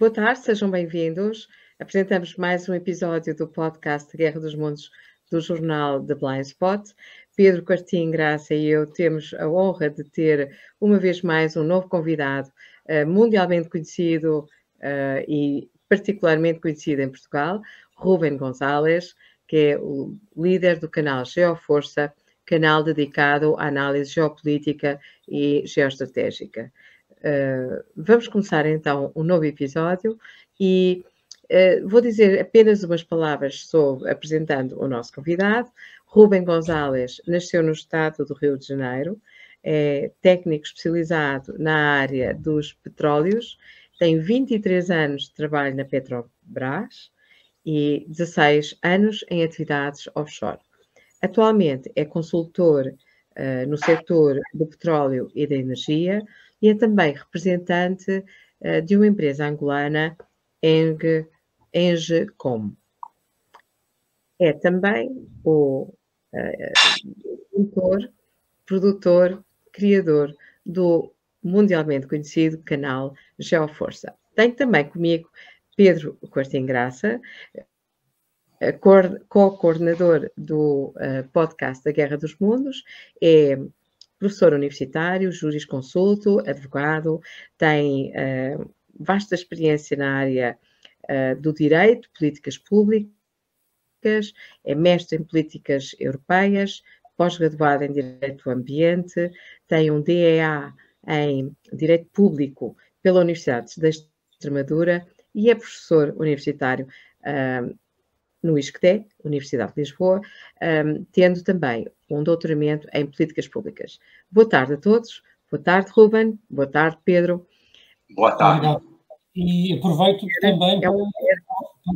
Boa tarde, sejam bem-vindos. Apresentamos mais um episódio do podcast Guerra dos Mundos do jornal The Blind Spot. Pedro Quartim Graça e eu temos a honra de ter uma vez mais um novo convidado mundialmente conhecido e particularmente conhecido em Portugal, Rubén González, que é o líder do canal Geoforça, canal dedicado à análise geopolítica e geoestratégica. Vamos começar então um novo episódio e vou dizer apenas umas palavras apresentando o nosso convidado. Rubén González nasceu no estado do Rio de Janeiro, é técnico especializado na área dos petróleos, tem 23 anos de trabalho na Petrobras e 16 anos em atividades offshore. Atualmente é consultor no setor do petróleo e da energia e é também representante de uma empresa angolana, Engecom. É também o autor, produtor, criador do mundialmente conhecido canal Geoforça. Tenho também comigo Pedro Quartim Graça, co-coordenador do podcast da Guerra dos Mundos, é professor universitário, jurisconsulto, advogado, tem vasta experiência na área do direito, políticas públicas, é mestre em políticas europeias, pós-graduado em Direito do Ambiente, tem um DEA em Direito Público pela Universidade da Extremadura e é professor universitário no ISCTE, Universidade de Lisboa, tendo também um doutoramento em políticas públicas. Boa tarde a todos. Boa tarde, Rubén. Boa tarde, Pedro. Boa tarde. Obrigado. E aproveito também para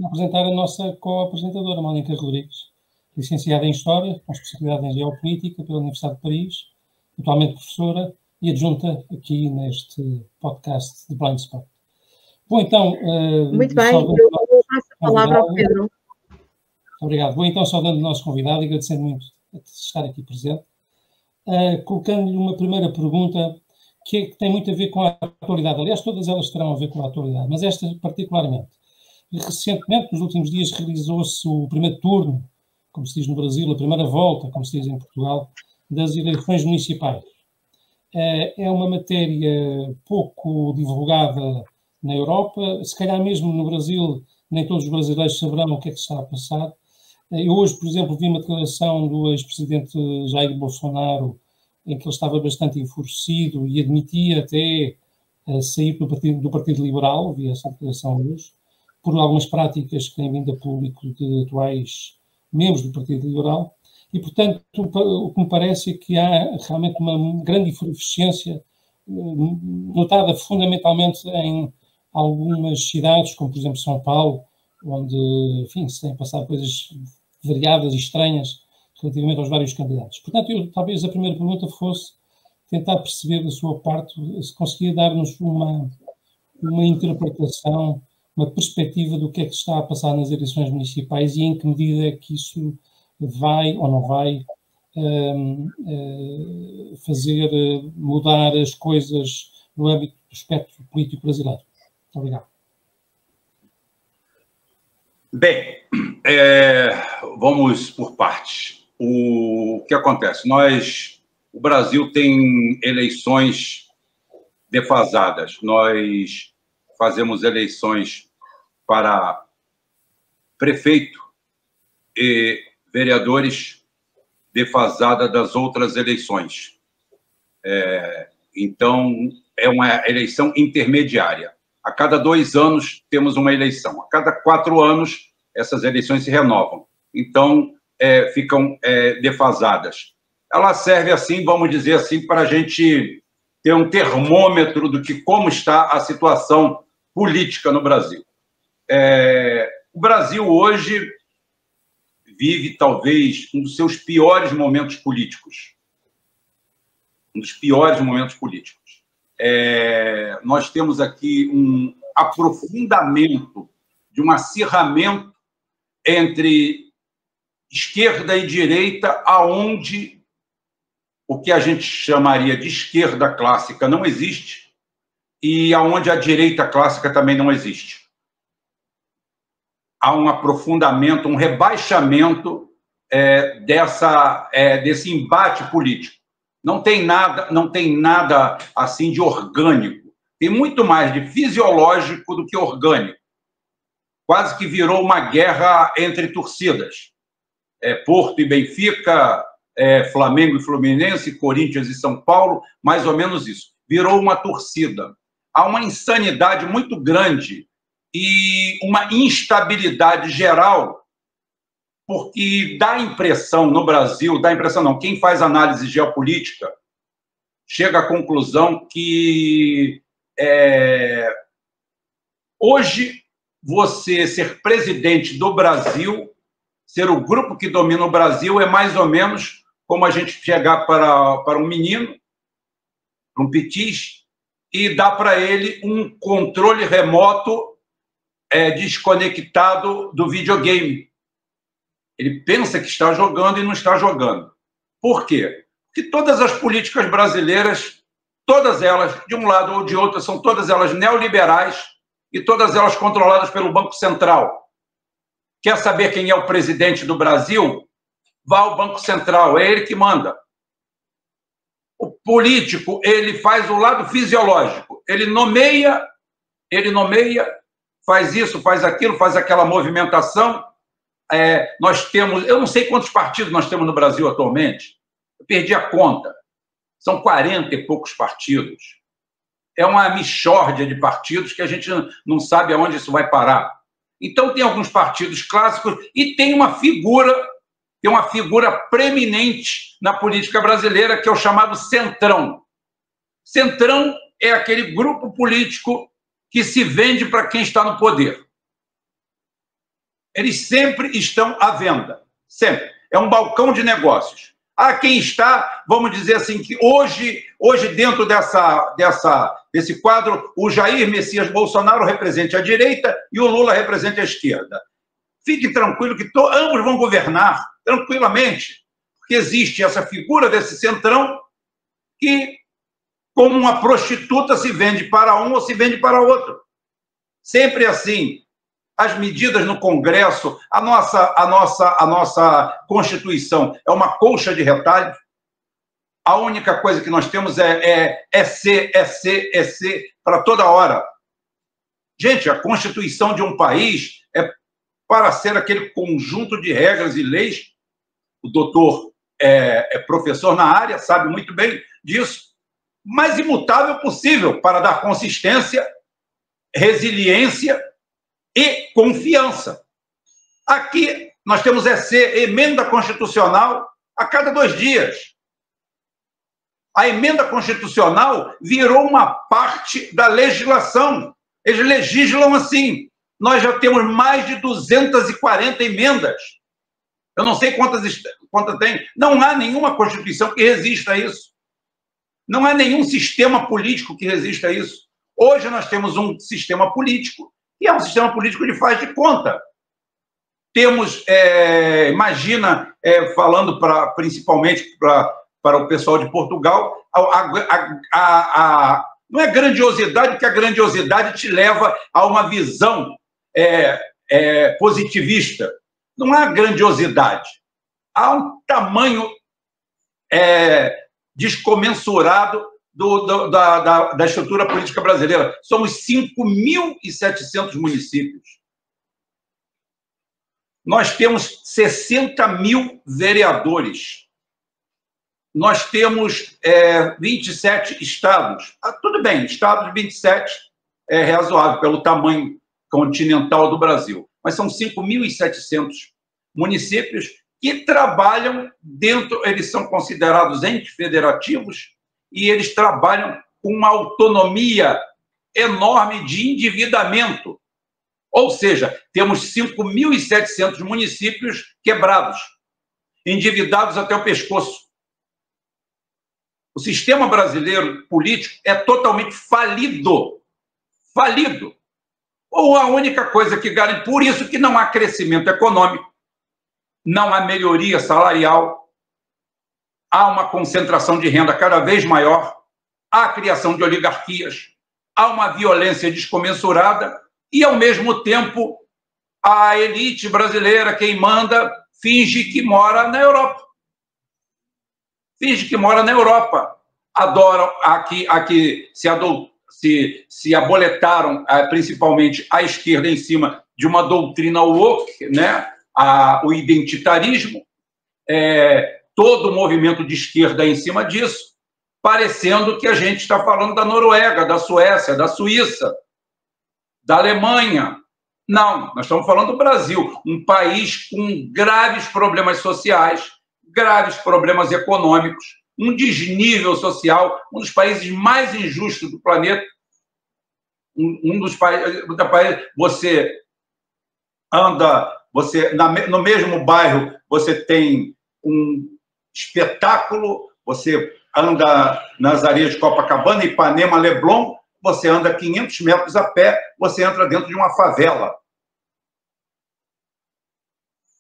apresentar a nossa co-apresentadora, Mónica Rodrigues, licenciada em História, com especialidade em Geopolítica pela Universidade de Paris, atualmente professora e adjunta aqui neste podcast de Blind Spot. Bom, então... Muito bem, eu passo a palavra ao Pedro. Obrigado. Vou então saudando o nosso convidado e agradecendo muito de estar aqui presente, colocando-lhe uma primeira pergunta que tem muito a ver com a atualidade. Aliás, todas elas terão a ver com a atualidade, mas esta particularmente. Recentemente, nos últimos dias, realizou-se o primeiro turno, como se diz no Brasil, a primeira volta, como se diz em Portugal, das eleições municipais. É uma matéria pouco divulgada na Europa, se calhar mesmo no Brasil, nem todos os brasileiros saberão o que é que está a passar. Eu hoje, por exemplo, vi uma declaração do ex-presidente Jair Bolsonaro em que ele estava bastante enfurecido e admitia até sair do Partido Liberal, vi essa declaração hoje, por algumas práticas que têm vindo a público de atuais membros do Partido Liberal. E, portanto, o que me parece é que há realmente uma grande efervescência, notada fundamentalmente em algumas cidades, como, por exemplo, São Paulo, onde, enfim, se têm passado coisas variadas e estranhas relativamente aos vários candidatos. Portanto, talvez a primeira pergunta fosse tentar perceber da sua parte se conseguia dar-nos uma interpretação, uma perspectiva do que é que está a passar nas eleições municipais e em que medida é que isso vai ou não vai fazer mudar as coisas no âmbito do espectro político brasileiro. Muito obrigado. Bem, vamos por partes. O que acontece? O Brasil tem eleições defasadas. Nós fazemos eleições para prefeito e vereadores defasada das outras eleições. Então, é uma eleição intermediária. A cada 2 anos temos uma eleição. A cada 4 anos, essas eleições se renovam. Então, ficam defasadas. Ela serve assim, vamos dizer assim, para a gente ter um termômetro do que como está a situação política no Brasil. O Brasil hoje vive, talvez, um dos seus piores momentos políticos. Um dos piores momentos políticos. Nós temos aqui um aprofundamento de um acirramento entre esquerda e direita, aonde o que a gente chamaria de esquerda clássica não existe e aonde a direita clássica também não existe. Há um aprofundamento, um rebaixamento desse embate político. Não tem nada assim de orgânico. Tem muito mais de fisiológico do que orgânico. Quase que virou uma guerra entre torcidas. Porto e Benfica, Flamengo e Fluminense, Corinthians e São Paulo, mais ou menos isso. Virou uma torcida. Há uma insanidade muito grande e uma instabilidade geral, porque dá a impressão no Brasil, quem faz análise geopolítica chega à conclusão que hoje você ser presidente do Brasil, ser o grupo que domina o Brasil, é mais ou menos como a gente chegar para um menino, para um petis, e dar para ele um controle remoto desconectado do videogame. Ele pensa que está jogando e não está jogando. Por quê? Porque todas as políticas brasileiras, todas elas, de um lado ou de outro, são todas elas neoliberais e todas elas controladas pelo Banco Central. Quer saber quem é o presidente do Brasil? Vá ao Banco Central, é ele que manda. O político, ele faz o lado fisiológico. Ele nomeia, faz isso, faz aquilo, faz aquela movimentação. Nós temos, eu não sei quantos partidos nós temos no Brasil atualmente, eu perdi a conta, são 40 e poucos partidos, é uma mixórdia de partidos que a gente não sabe aonde isso vai parar. Então tem alguns partidos clássicos e tem uma figura preeminente na política brasileira, que é o chamado Centrão. Centrão é aquele grupo político que se vende para quem está no poder. Eles sempre estão à venda, sempre. É um balcão de negócios. Há quem está, vamos dizer assim, que hoje dentro desse quadro, o Jair Messias Bolsonaro represente a direita e o Lula represente a esquerda. Fique tranquilo que ambos vão governar tranquilamente, porque existe essa figura desse centrão que, como uma prostituta, se vende para um ou se vende para outro. Sempre assim. As medidas no Congresso, a nossa Constituição é uma colcha de retalhos. A única coisa que nós temos é ser para toda hora. Gente, a Constituição de um país é para ser aquele conjunto de regras e leis. O doutor é professor na área, sabe muito bem disso. Mais imutável possível para dar consistência, resiliência e confiança. Aqui nós temos emenda constitucional a cada 2 dias. A emenda constitucional virou uma parte da legislação. Eles legislam assim. Nós já temos mais de 240 emendas. Eu não sei quantas tem. Não há nenhuma Constituição que resista a isso. Não há nenhum sistema político que resista a isso. Hoje nós temos um sistema político que é um sistema político de faz de conta. Temos, imagina, falando principalmente para o pessoal de Portugal, não é grandiosidade, porque a grandiosidade te leva a uma visão positivista. Não há grandiosidade. Há um tamanho descomensurado da estrutura política brasileira. Somos 5.700 municípios. Nós temos 60 mil vereadores. Nós temos 27 estados. Tudo bem, estados 27 é razoável pelo tamanho continental do Brasil. Mas são 5.700 municípios que trabalham dentro, eles são considerados entes federativos, e eles trabalham com uma autonomia enorme de endividamento. Ou seja, temos 5.700 municípios quebrados, endividados até o pescoço. O sistema brasileiro político é totalmente falido. Falido. Ou a única coisa que garante, por isso que não há crescimento econômico, não há melhoria salarial, há uma concentração de renda cada vez maior, há a criação de oligarquias, há uma violência descomensurada e, ao mesmo tempo, a elite brasileira, quem manda, finge que mora na Europa. Finge que mora na Europa. Adoram aqui se aboletaram, principalmente a esquerda, em cima de uma doutrina woke, né? O identitarismo, todo o movimento de esquerda em cima disso, parecendo que a gente está falando da Noruega, da Suécia, da Suíça, da Alemanha. Não, nós estamos falando do Brasil, um país com graves problemas sociais, graves problemas econômicos, um desnível social, um dos países mais injustos do planeta. Um dos países, você anda, no mesmo bairro, você tem um espetáculo, você anda nas areias de Copacabana, Ipanema, Leblon, você anda 500 metros a pé, você entra dentro de uma favela.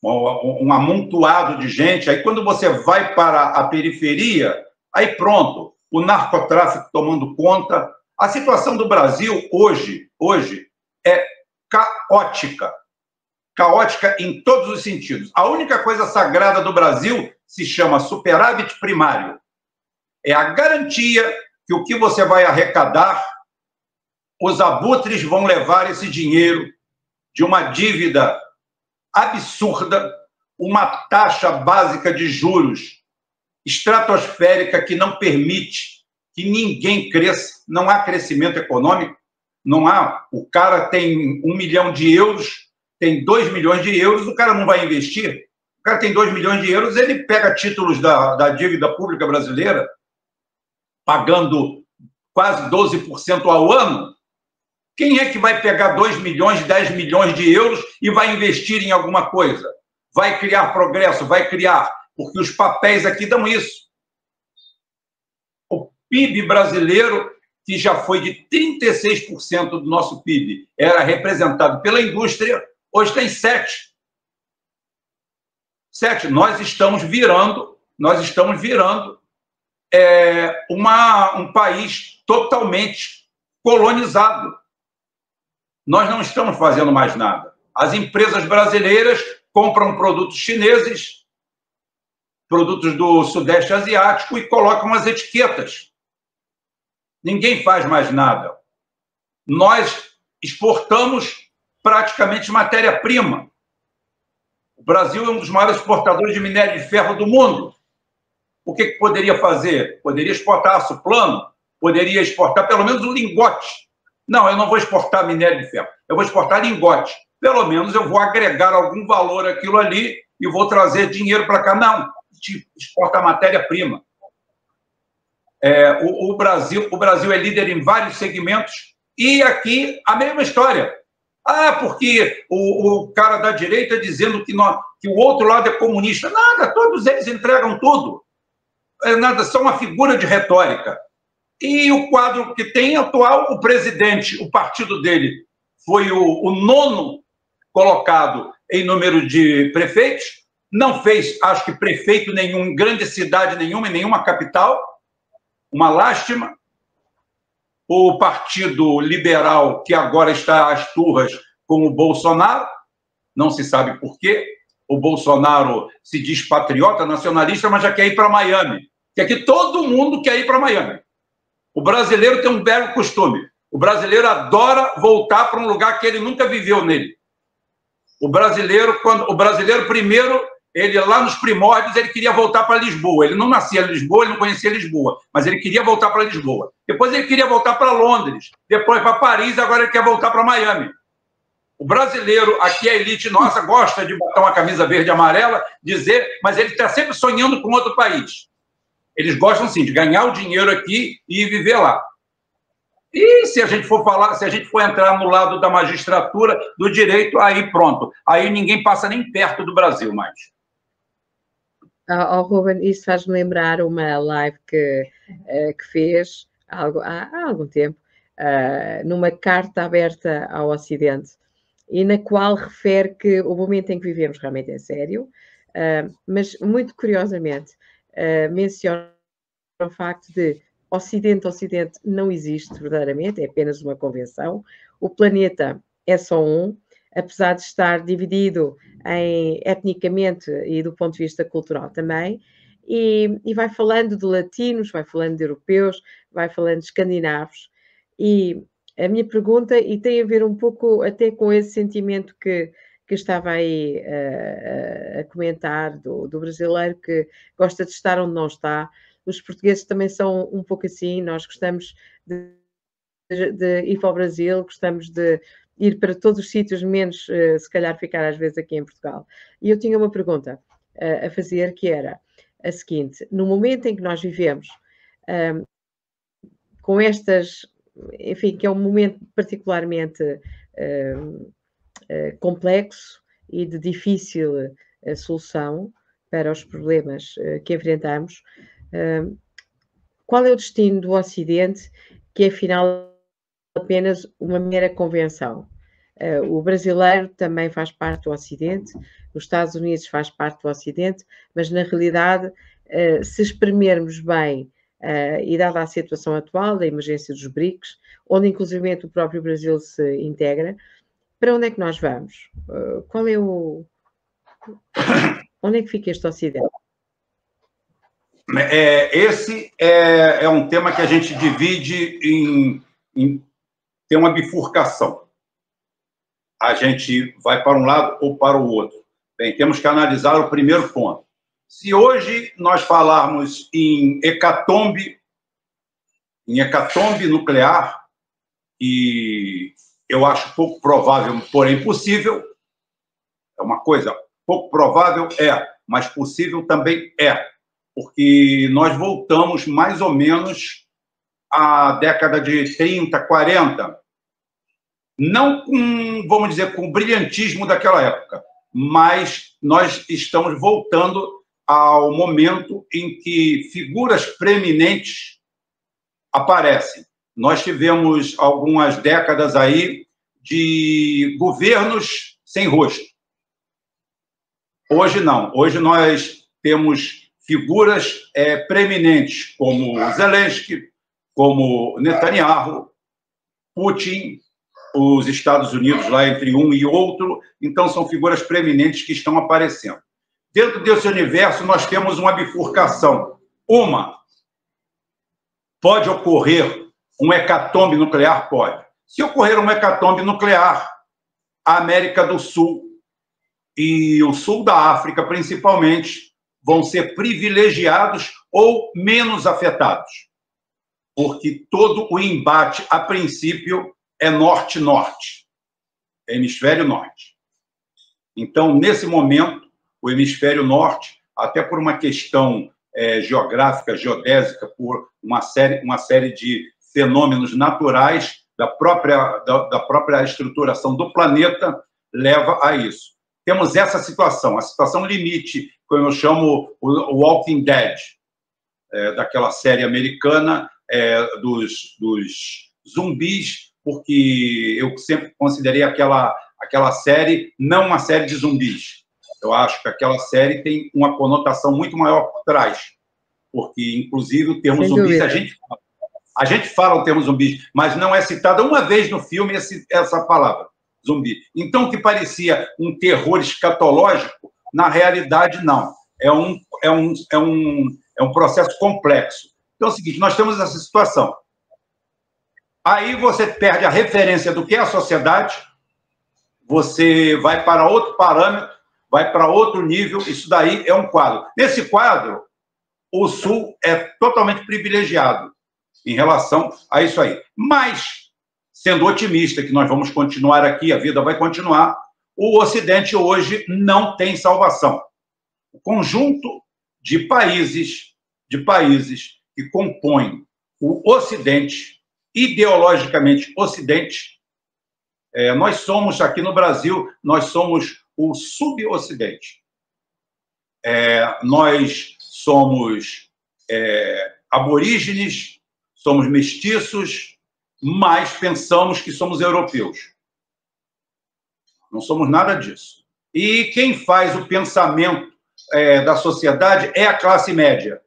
Um amontoado de gente. Aí, quando você vai para a periferia, aí pronto, o narcotráfico tomando conta. A situação do Brasil hoje é caótica. Caótica em todos os sentidos. A única coisa sagrada do Brasil se chama superávit primário. É a garantia que o que você vai arrecadar, os abutres vão levar esse dinheiro de uma dívida absurda, uma taxa básica de juros estratosférica que não permite que ninguém cresça, não há crescimento econômico, não há. O cara tem 1 milhão de euros, tem 2 milhões de euros, o cara não vai investir. O cara tem 2 milhões de euros, ele pega títulos da dívida pública brasileira, pagando quase 12% ao ano. Quem é que vai pegar 2 milhões, 10 milhões de euros e vai investir em alguma coisa? Vai criar progresso, vai criar, porque os papéis aqui dão isso. O PIB brasileiro, que já foi de 36% do nosso PIB, era representado pela indústria, hoje tem 7%. Nós estamos virando um país totalmente colonizado. Nós não estamos fazendo mais nada. As empresas brasileiras compram produtos chineses, produtos do Sudeste Asiático e colocam as etiquetas. Ninguém faz mais nada. Nós exportamos praticamente matéria-prima. O Brasil é um dos maiores exportadores de minério de ferro do mundo. O que poderia fazer? Poderia exportar aço plano, poderia exportar pelo menos um lingote. Não, eu não vou exportar minério de ferro, eu vou exportar lingote. Pelo menos eu vou agregar algum valor àquilo ali e vou trazer dinheiro para cá. Não, exporta matéria-prima. O Brasil é líder em vários segmentos e aqui a mesma história. Porque o cara da direita dizendo que o outro lado é comunista. Nada, todos eles entregam tudo. Nada, são uma figura de retórica. E o quadro que tem atual, o presidente, o partido dele, foi o 9º colocado em número de prefeitos, não fez, acho que, prefeito nenhum em grande cidade nenhuma, em nenhuma capital, uma lástima. O Partido Liberal, que agora está às turras com o Bolsonaro, não se sabe por quê. O Bolsonaro se diz patriota, nacionalista, mas já quer ir para Miami. Que aqui todo mundo quer ir para Miami. O brasileiro tem um belo costume. O brasileiro adora voltar para um lugar que ele nunca viveu nele. O brasileiro primeiro, ele lá nos primórdios, ele queria voltar para Lisboa. Ele não nascia em Lisboa, ele não conhecia Lisboa, mas ele queria voltar para Lisboa. Depois ele queria voltar para Londres, depois para Paris, agora ele quer voltar para Miami. O brasileiro, aqui a elite nossa, gosta de botar uma camisa verde e amarela, dizer, mas ele está sempre sonhando com outro país. Eles gostam, sim, de ganhar o dinheiro aqui e viver lá. E se a gente for entrar no lado da magistratura, do direito, aí pronto. Aí ninguém passa nem perto do Brasil mais. Ruben, isso faz-me lembrar uma live que fez há algum tempo, numa carta aberta ao Ocidente, e na qual refere que o momento em que vivemos realmente é sério, mas, muito curiosamente, menciona o facto de Ocidente não existe verdadeiramente, é apenas uma convenção. O planeta é só um, apesar de estar dividido etnicamente e do ponto de vista cultural também, e vai falando de latinos, vai falando de europeus, vai falando de escandinavos. E a minha pergunta, e tem a ver um pouco até com esse sentimento que estava aí a comentar do brasileiro que gosta de estar onde não está. Os portugueses também são um pouco assim, nós gostamos de ir para o Brasil, gostamos de ir para todos os sítios, menos se calhar ficar às vezes aqui em Portugal. E eu tinha uma pergunta a fazer, que era a seguinte: no momento em que nós vivemos com estas, enfim, que é um momento particularmente complexo e de difícil solução para os problemas que enfrentamos, qual é o destino do Ocidente, que é afinal apenas uma mera convenção? O brasileiro também faz parte do Ocidente, os Estados Unidos faz parte do Ocidente, mas na realidade, se espremermos bem, e dada a situação atual da emergência dos BRICS, onde inclusivamente o próprio Brasil se integra, para onde é que nós vamos? Qual é o... Onde é que fica este Ocidente? Esse é um tema que a gente divide tem uma bifurcação. A gente vai para um lado ou para o outro. Bem, temos que analisar o primeiro ponto. Se hoje nós falarmos em hecatombe nuclear, e eu acho pouco provável, porém possível, é uma coisa, pouco provável mas possível também porque nós voltamos mais ou menos à década de 30, 40, não com, vamos dizer, com o brilhantismo daquela época, mas nós estamos voltando ao momento em que figuras preeminentes aparecem. Nós tivemos algumas décadas aí de governos sem rosto. Hoje não. Hoje nós temos figuras preeminentes como Zelensky, como Netanyahu, Putin, os Estados Unidos lá entre um e outro. Então são figuras preeminentes que estão aparecendo. Dentro desse universo nós temos uma bifurcação. Pode ocorrer um hecatombe nuclear? Pode. Se ocorrer um hecatombe nuclear, a América do Sul e o sul da África, principalmente, vão ser privilegiados ou menos afetados, porque todo o embate, a princípio, é norte-norte, é hemisfério norte. Então, nesse momento, o hemisfério norte, até por uma questão geográfica, geodésica, por uma série de fenômenos naturais da própria estruturação do planeta, leva a isso. Temos essa situação, a situação limite, como eu chamo o Walking Dead, daquela série americana dos zumbis, porque eu sempre considerei aquela série não uma série de zumbis. Eu acho que aquela série tem uma conotação muito maior por trás, porque, inclusive, o termo zumbis, a gente fala o termo zumbis, mas não é citada uma vez no filme essa palavra, zumbi. Então, o que parecia um terror escatológico, na realidade, não. É um processo complexo. Então, é o seguinte, nós temos essa situação. Aí você perde a referência do que é a sociedade, você vai para outro parâmetro, vai para outro nível, isso daí é um quadro. Nesse quadro, o Sul é totalmente privilegiado em relação a isso aí. Mas, sendo otimista que nós vamos continuar aqui, a vida vai continuar, o Ocidente hoje não tem salvação. O conjunto de países que compõem o Ocidente, ideologicamente Ocidente, nós somos, aqui no Brasil, nós somos o Subocidente. Nós somos aborígenes, somos mestiços, mas pensamos que somos europeus. Não somos nada disso. E quem faz o pensamento da sociedade é a classe média.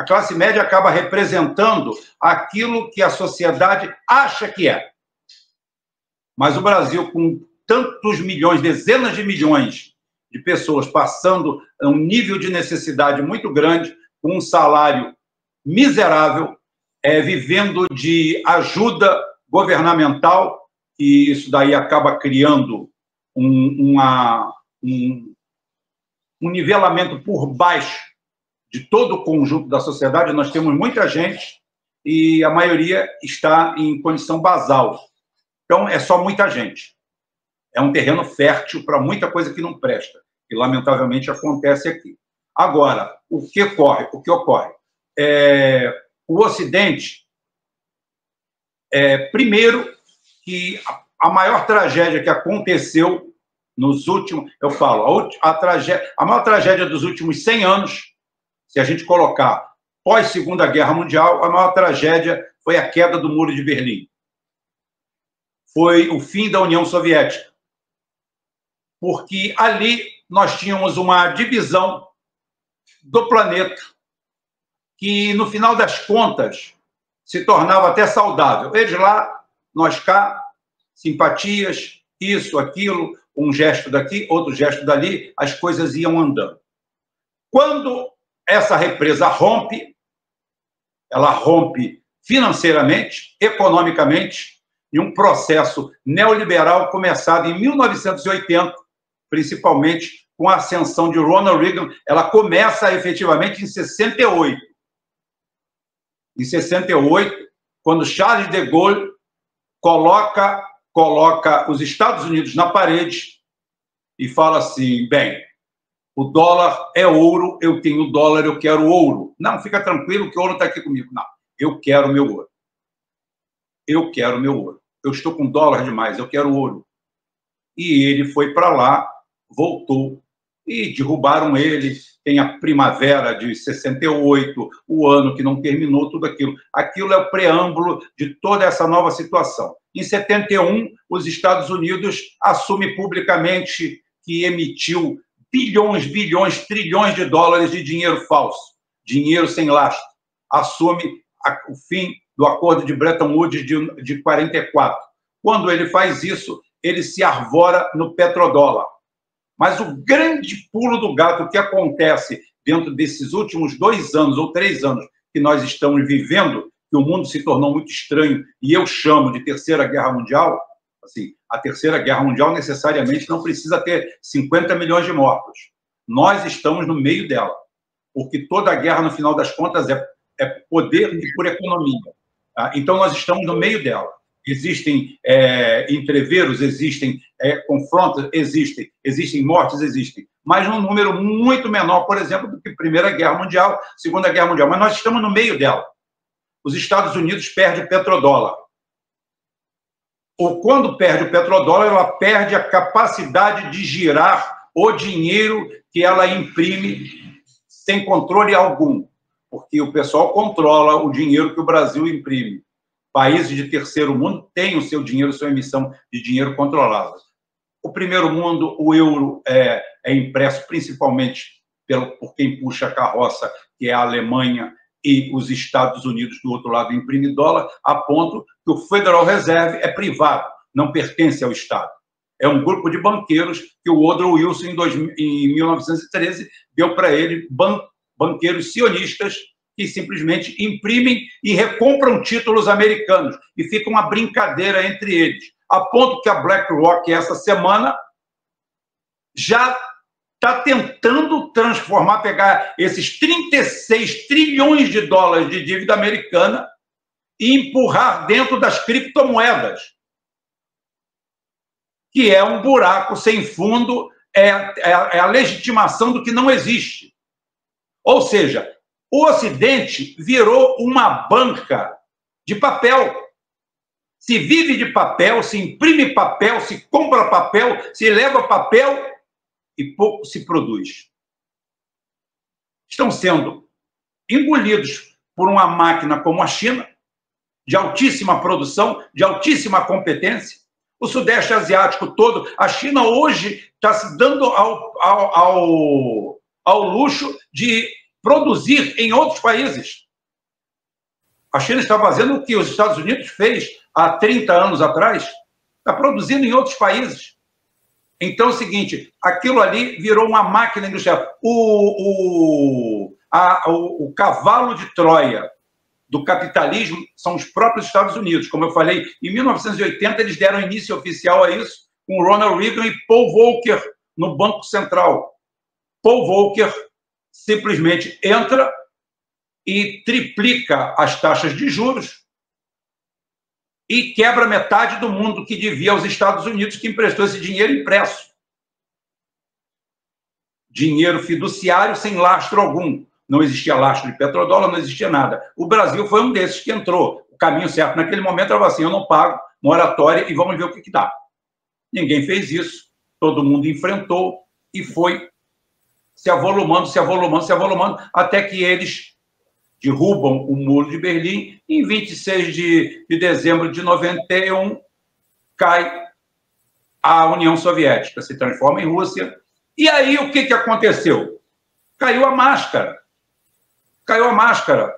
A classe média acaba representando aquilo que a sociedade acha que é. Mas o Brasil, com tantos milhões, dezenas de milhões de pessoas passando um nível de necessidade muito grande, com um salário miserável, vivendo de ajuda governamental, e isso daí acaba criando um nivelamento por baixo de todo o conjunto da sociedade. Nós temos muita gente e a maioria está em condição basal. Então, é só muita gente. É um terreno fértil para muita coisa que não presta, que lamentavelmente acontece aqui. Agora, o que ocorre? O Ocidente, primeiro, que a maior tragédia que aconteceu nos últimos... Eu falo, a maior tragédia dos últimos 100 anos, se a gente colocar pós-Segunda Guerra Mundial, a maior tragédia foi a queda do Muro de Berlim. Foi o fim da União Soviética. Porque ali nós tínhamos uma divisão do planeta que, no final das contas, se tornava até saudável. Eles lá, nós cá, simpatias, isso, aquilo, um gesto daqui, outro gesto dali, as coisas iam andando. Quando essa represa rompe, ela rompe financeiramente, economicamente, em um processo neoliberal começado em 1980, principalmente com a ascensão de Ronald Reagan. Ela começa efetivamente em 68. Em 68, quando Charles de Gaulle coloca os Estados Unidos na parede e fala assim: bem, o dólar é ouro, eu tenho dólar, eu quero ouro. Não, fica tranquilo que o ouro está aqui comigo. Não, eu quero meu ouro. Eu quero meu ouro. Eu estou com dólar demais, eu quero ouro. E ele foi para lá, voltou, e derrubaram ele. Tem a primavera de 68, o ano que não terminou, tudo aquilo. Aquilo é o preâmbulo de toda essa nova situação. Em 71, os Estados Unidos assumem publicamente que emitiu bilhões, trilhões de dólares de dinheiro falso, dinheiro sem lastro. Assume o fim do acordo de Bretton Woods de 44. Quando ele faz isso, ele se arvora no petrodólar. Mas o grande pulo do gato que acontece dentro desses últimos 2 anos ou 3 anos que nós estamos vivendo, que o mundo se tornou muito estranho, e eu chamo de Terceira Guerra Mundial. Assim, a Terceira Guerra Mundial necessariamente não precisa ter 50 milhões de mortos. Nós estamos no meio dela, porque toda guerra, no final das contas, é poder e por economia. Tá? Então, nós estamos no meio dela. Existem entreveros, existem confrontos, existem mortes, existem, mas num número muito menor, por exemplo, do que Primeira Guerra Mundial, Segunda Guerra Mundial. Mas nós estamos no meio dela. Os Estados Unidos perdem o petrodólar. Ou quando perde o petrodólar, ela perde a capacidade de girar o dinheiro que ela imprime sem controle algum, porque o pessoal controla o dinheiro que o Brasil imprime. Países de terceiro mundo têm o seu dinheiro, sua emissão de dinheiro controlada. O primeiro mundo, o euro é impresso principalmente por quem puxa a carroça, que é a Alemanha, e os Estados Unidos, do outro lado, imprime dólar, a ponto que o Federal Reserve é privado, não pertence ao Estado. É um grupo de banqueiros que o Woodrow Wilson, em 1913, deu para ele, banqueiros sionistas, que simplesmente imprimem e recompram títulos americanos, e fica uma brincadeira entre eles, a ponto que a BlackRock, essa semana, já está tentando pegar esses 36 trilhões de dólares de dívida americana e empurrar dentro das criptomoedas, que é um buraco sem fundo, é a legitimação do que não existe. Ou seja, o Ocidente virou uma banca de papel. Se vive de papel, se imprime papel, se compra papel, se leva papel e pouco se produz. Estão sendo engolidos por uma máquina como a China, de altíssima produção, de altíssima competência. O Sudeste Asiático todo, a China hoje está se dando ao luxo de produzir em outros países. A China está fazendo o que os Estados Unidos fez há 30 anos atrás, está produzindo em outros países. Então é o seguinte, aquilo ali virou uma máquina industrial. O cavalo de Troia do capitalismo são os próprios Estados Unidos. Como eu falei, em 1980 eles deram início oficial a isso com Ronald Reagan e Paul Volcker no Banco Central. Paul Volcker simplesmente entra e triplica as taxas de juros e quebra metade do mundo que devia aos Estados Unidos, que emprestou esse dinheiro impresso. Dinheiro fiduciário sem lastro algum. Não existia lastro de petrodólar, não existia nada. O Brasil foi um desses que entrou. O caminho certo naquele momento era assim, eu não pago, moratória, e vamos ver o que dá. Ninguém fez isso, todo mundo enfrentou e foi se avolumando, até que eles derrubam o Muro de Berlim. Em 26 de dezembro de 91, cai a União Soviética, se transforma em Rússia. E aí, o que aconteceu? Caiu a máscara. Caiu a máscara.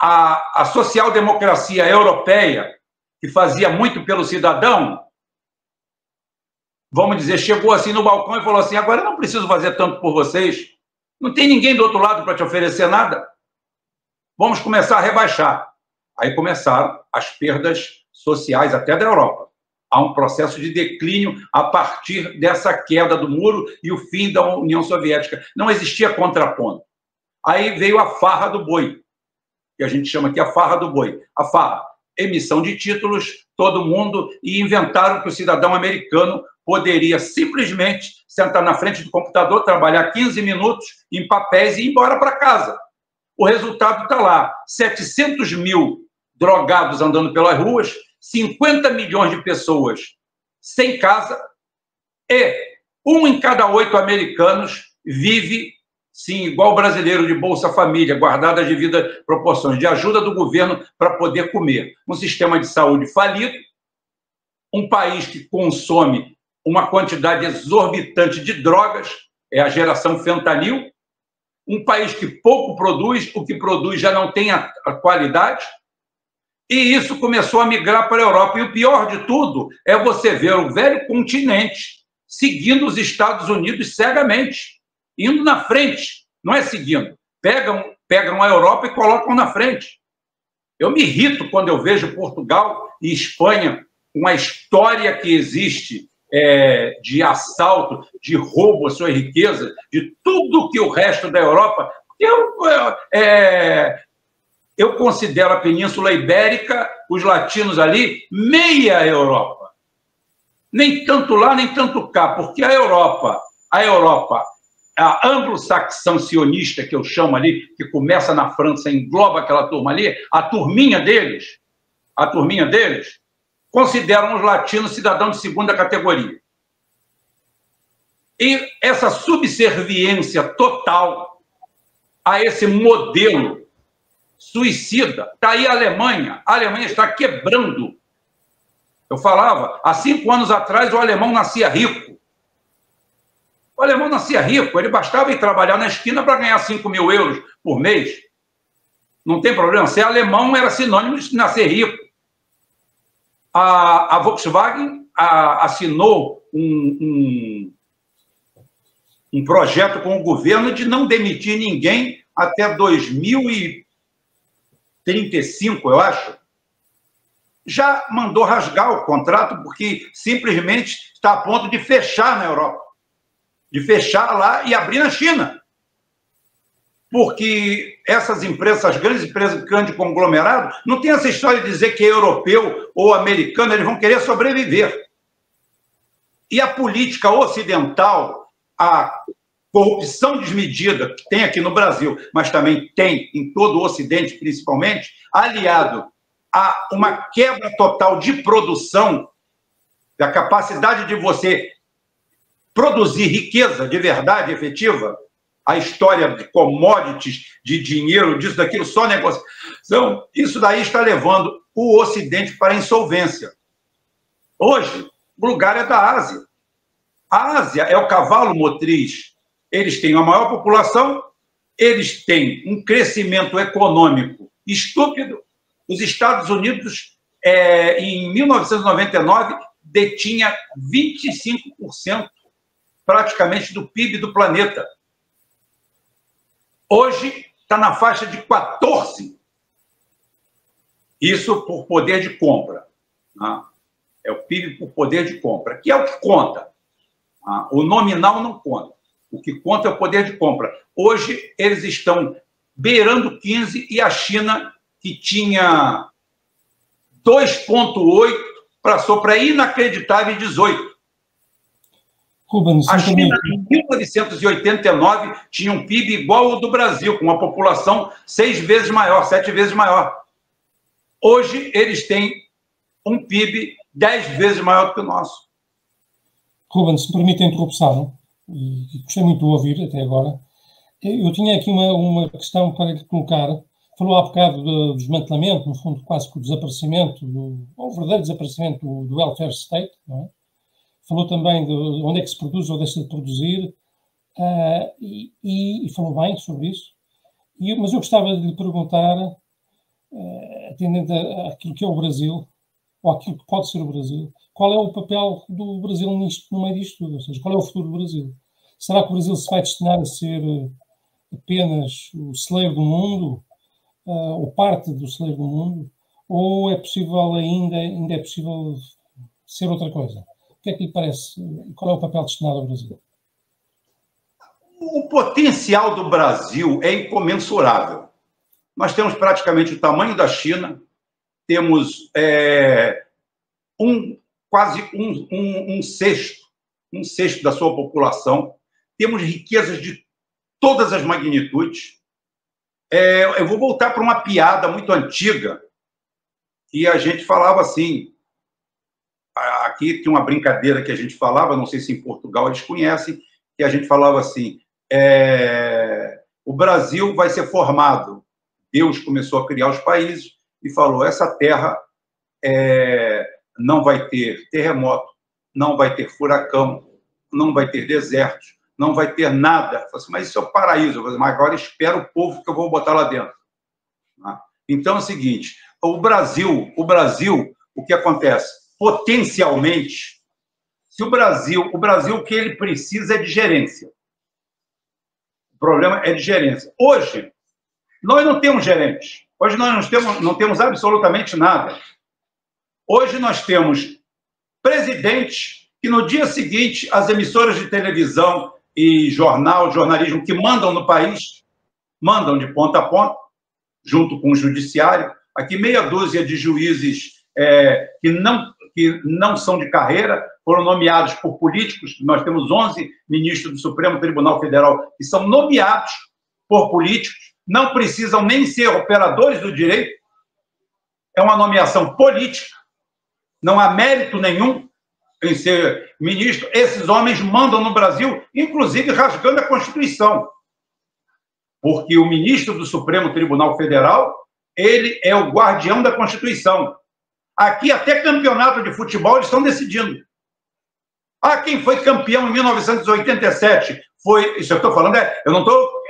A social-democracia europeia, que fazia muito pelo cidadão, vamos dizer, chegou assim no balcão e falou assim, agora eu não preciso fazer tanto por vocês, não tem ninguém do outro lado para te oferecer nada, vamos começar a rebaixar. Aí começaram as perdas sociais até da Europa. Há um processo de declínio a partir dessa queda do muro e o fim da União Soviética. Não existia contraponto. Aí veio a farra do boi, que a gente chama aqui a farra do boi. A farra, emissão de títulos, todo mundo, e inventaram que o cidadão americano poderia simplesmente sentar na frente do computador, trabalhar 15 minutos em papéis e ir embora para casa. O resultado está lá, 700 mil drogados andando pelas ruas, 50 milhões de pessoas sem casa e 1 em cada 8 americanos vive, sim, igual brasileiro, de Bolsa Família, guardado as devidas proporções, de ajuda do governo para poder comer. Um sistema de saúde falido, um país que consome uma quantidade exorbitante de drogas, é a geração fentanil, um país que pouco produz, o que produz já não tem a qualidade, e isso começou a migrar para a Europa. E o pior de tudo é você ver o velho continente seguindo os Estados Unidos cegamente, indo na frente, não é seguindo. Pegam a Europa e colocam na frente. Eu me irrito quando eu vejo Portugal e Espanha, uma história que existe de assalto, de roubo à sua riqueza, de tudo que o resto da Europa... Eu considero a Península Ibérica, os latinos ali, meia Europa. Nem tanto lá, nem tanto cá, porque a Europa, a anglo-saxão sionista, que eu chamo ali, que começa na França, engloba aquela turma ali, a turminha deles, consideram os latinos cidadãos de segunda categoria. E essa subserviência total a esse modelo suicida, está aí a Alemanha está quebrando. Eu falava, há 5 anos atrás o alemão nascia rico. O alemão nascia rico, ele bastava ir trabalhar na esquina para ganhar 5 mil euros por mês. Não tem problema, ser alemão era sinônimo de nascer rico. A Volkswagen assinou um projeto com o governo de não demitir ninguém até 2035, eu acho. Já mandou rasgar o contrato porque simplesmente está a ponto de fechar na Europa. De fechar lá e abrir na China. Porque essas empresas, as grandes empresas, grandes conglomerados, não tem essa história de dizer que é europeu ou americano, eles vão querer sobreviver. E a política ocidental, a corrupção desmedida que tem aqui no Brasil, mas também tem em todo o Ocidente, principalmente, aliado a uma quebra total de produção, da capacidade de você produzir riqueza de verdade, efetiva, a história de commodities, de dinheiro, disso, daquilo, só negociação, isso daí está levando o Ocidente para a insolvência. Hoje, Bulgária é da Ásia. A Ásia é o cavalo motriz. Eles têm a maior população, eles têm um crescimento econômico estúpido. Os Estados Unidos, em 1999, detinha 25% praticamente do PIB do planeta. Hoje está na faixa de 14%. Isso por poder de compra. É o PIB por poder de compra, que é o que conta. O nominal não conta. O que conta é o poder de compra. Hoje, eles estão beirando 15% e a China, que tinha 2,8%, passou para inacreditável 18%. Rubens, a China, em 1989, tinha um PIB igual ao do Brasil, com uma população 6 vezes maior, 7 vezes maior. Hoje, eles têm um PIB 10 vezes maior do que o nosso. Rubens, se me permite a interrupção, e gostei muito de ouvir até agora, eu tinha aqui uma questão para lhe colocar. Falou há bocado do desmantelamento, no fundo, quase que o desaparecimento, ou o verdadeiro desaparecimento do welfare state, não é? Falou também de onde é que se produz ou deixa de produzir, e falou bem sobre isso. Mas eu gostava de lhe perguntar, atendendo àquilo que é o Brasil, ou àquilo que pode ser o Brasil, qual é o papel do Brasil no meio disto tudo? Ou seja, qual é o futuro do Brasil? Será que o Brasil se vai destinar a ser apenas o celeiro do mundo, ou parte do celeiro do mundo, ou é possível ainda é possível ser outra coisa? O que é que lhe parece? Qual é o papel destinado ao Brasil? O potencial do Brasil é incomensurável. Nós temos praticamente o tamanho da China, temos quase um sexto da sua população, temos riquezas de todas as magnitudes. Eu vou voltar para uma piada muito antiga, que a gente falava assim, aqui tem uma brincadeira que a gente falava, não sei se em Portugal eles conhecem, que a gente falava assim, o Brasil vai ser formado. Deus começou a criar os países e falou, essa terra não vai ter terremoto, não vai ter furacão, não vai ter desertos, não vai ter nada. Eu falei assim, mas isso é o paraíso. Eu falei assim, mas agora espera o povo que eu vou botar lá dentro. Então é o seguinte, o Brasil, o que acontece? Potencialmente, se o Brasil, o que ele precisa é de gerência. O problema é de gerência. Hoje, nós não temos gerentes. Hoje nós não temos absolutamente nada. Hoje nós temos presidentes que no dia seguinte as emissoras de televisão e jornalismo que mandam no país, mandam de ponta a ponta, junto com o judiciário. Aqui meia dúzia de juízes que não são de carreira, foram nomeados por políticos. Nós temos 11 ministros do Supremo Tribunal Federal que são nomeados por políticos, não precisam nem ser operadores do direito, é uma nomeação política, não há mérito nenhum em ser ministro. Esses homens mandam no Brasil, inclusive rasgando a Constituição, porque o ministro do Supremo Tribunal Federal, ele é o guardião da Constituição. Aqui, até campeonato de futebol, eles estão decidindo. Quem foi campeão em 1987? Isso eu estou falando, eu não estou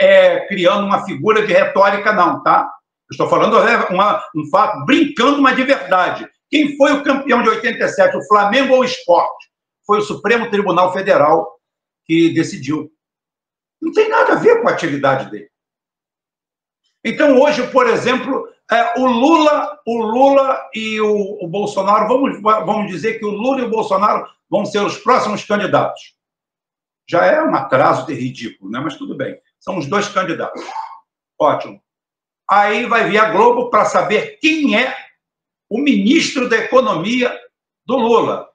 criando uma figura de retórica, não, tá? Eu estou falando um fato, brincando, mas de verdade. Quem foi o campeão de 87? O Flamengo ou o Sport? Foi o Supremo Tribunal Federal que decidiu. Não tem nada a ver com a atividade dele. Então, hoje, por exemplo, o Lula e o Bolsonaro, vamos dizer que o Lula e o Bolsonaro vão ser os próximos candidatos. Já é um atraso de ridículo, né? Mas tudo bem. São os dois candidatos. Ótimo. Aí vai vir a Globo para saber quem é o ministro da Economia do Lula.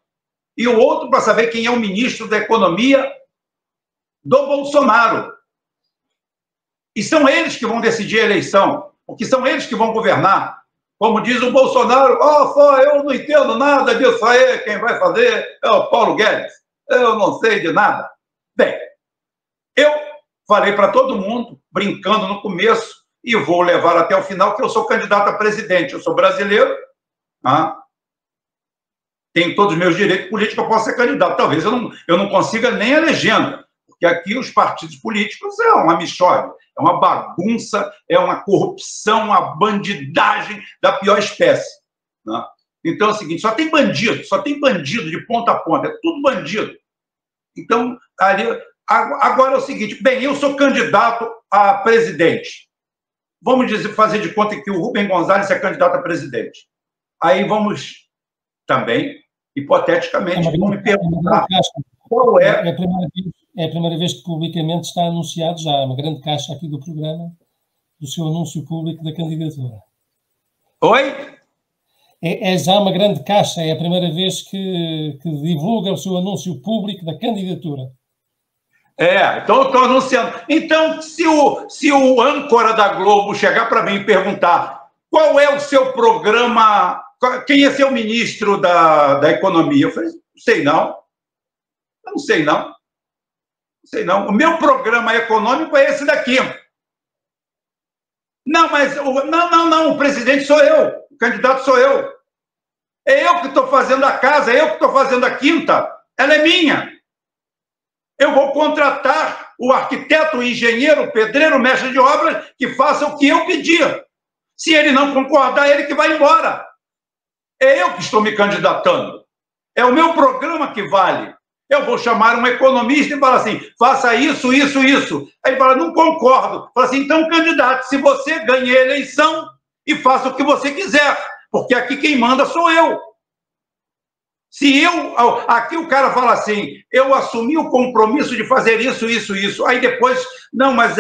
E o outro para saber quem é o ministro da Economia do Bolsonaro. E são eles que vão decidir a eleição, porque são eles que vão governar. Como diz o Bolsonaro, eu não entendo nada disso aí, quem vai fazer é o Paulo Guedes. Eu não sei de nada. Bem, eu falei para todo mundo, brincando no começo, e vou levar até o final, que eu sou candidato a presidente. Eu sou brasileiro, tenho todos os meus direitos políticos, eu posso ser candidato. Talvez eu não consiga nem a legenda, porque aqui os partidos políticos é uma mixórdia, é uma bagunça, é uma corrupção, uma bandidagem da pior espécie, né? Então é o seguinte, só tem bandido de ponta a ponta, é tudo bandido. Então, agora é o seguinte, bem, eu sou candidato a presidente. Vamos fazer de conta que o Rubem Gonzalez é candidato a presidente. Aí vamos também, hipoteticamente, me perguntar qual é... É a primeira vez que publicamente está anunciado, já uma grande caixa aqui do programa, do seu anúncio público da candidatura. Oi? É já uma grande caixa, é a primeira vez que divulga o seu anúncio público da candidatura. Então eu estou anunciando. Então, se o âncora da Globo chegar para mim e perguntar qual é o seu programa, quem é seu ministro da Economia, eu falei, não sei não. Eu não sei não. Não sei não. O meu programa econômico é esse daqui. Não, mas... Não, o presidente sou eu. O candidato sou eu. É eu que estou fazendo a casa, é eu que estou fazendo a quinta. Ela é minha. Eu vou contratar o arquiteto, o engenheiro, o pedreiro, o mestre de obras que faça o que eu pedir. Se ele não concordar, ele que vai embora. É eu que estou me candidatando. É o meu programa que vale. Eu vou chamar um economista e falar assim, faça isso, isso, isso. Aí ele fala, não concordo. Fala assim, então, candidato, se você ganha a eleição e faça o que você quiser, porque aqui quem manda sou eu. Se aqui o cara fala assim, eu assumi o compromisso de fazer isso, isso, isso. Aí depois, não, mas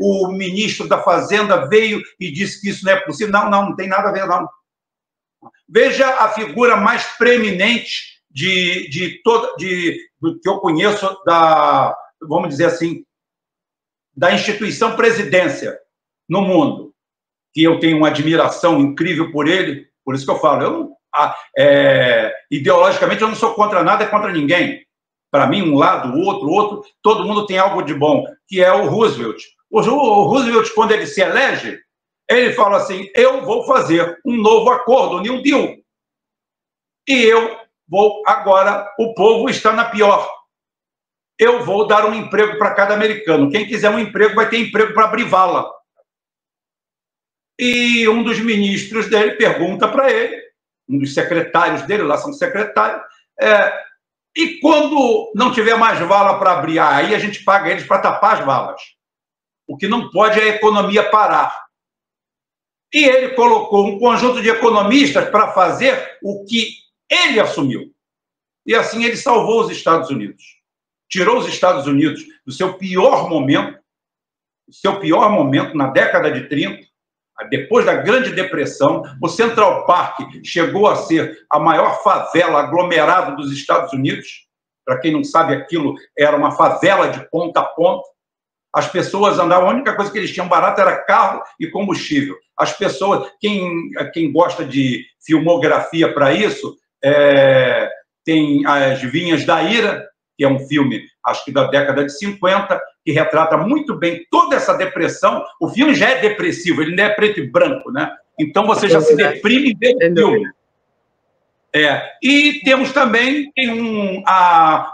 o ministro da Fazenda veio e disse que isso não é possível. Não tem nada a ver, não. Veja a figura mais preeminente do que eu conheço vamos dizer assim, da instituição presidência no mundo, que eu tenho uma admiração incrível por ele, por isso que eu falo, ideologicamente eu não sou contra nada, é contra ninguém. Para mim, um lado, o outro, todo mundo tem algo de bom, que é o Roosevelt. O Roosevelt, quando ele se elege, ele fala assim, eu vou fazer um novo acordo, New Deal. E agora, o povo está na pior. Eu vou dar um emprego para cada americano. Quem quiser um emprego vai ter emprego para abrir vala. E um dos ministros dele pergunta para ele, um dos secretários dele, lá são secretários, e quando não tiver mais vala para abrir, aí a gente paga eles para tapar as valas. O que não pode é a economia parar. E ele colocou um conjunto de economistas para fazer o que ele assumiu. E assim ele salvou os Estados Unidos. Tirou os Estados Unidos do seu pior momento na década de 30, depois da Grande Depressão. O Central Park chegou a ser a maior favela aglomerado dos Estados Unidos. Para quem não sabe, aquilo era uma favela de ponta a ponta. As pessoas andavam, a única coisa que eles tinham barato era carro e combustível. As pessoas, quem gosta de filmografia para isso, tem As Vinhas da Ira, que é um filme, acho que da década de 50, que retrata muito bem toda essa depressão. O filme já é depressivo, ele não é preto e branco, né? Então você já se deprime em ver o filme. E temos também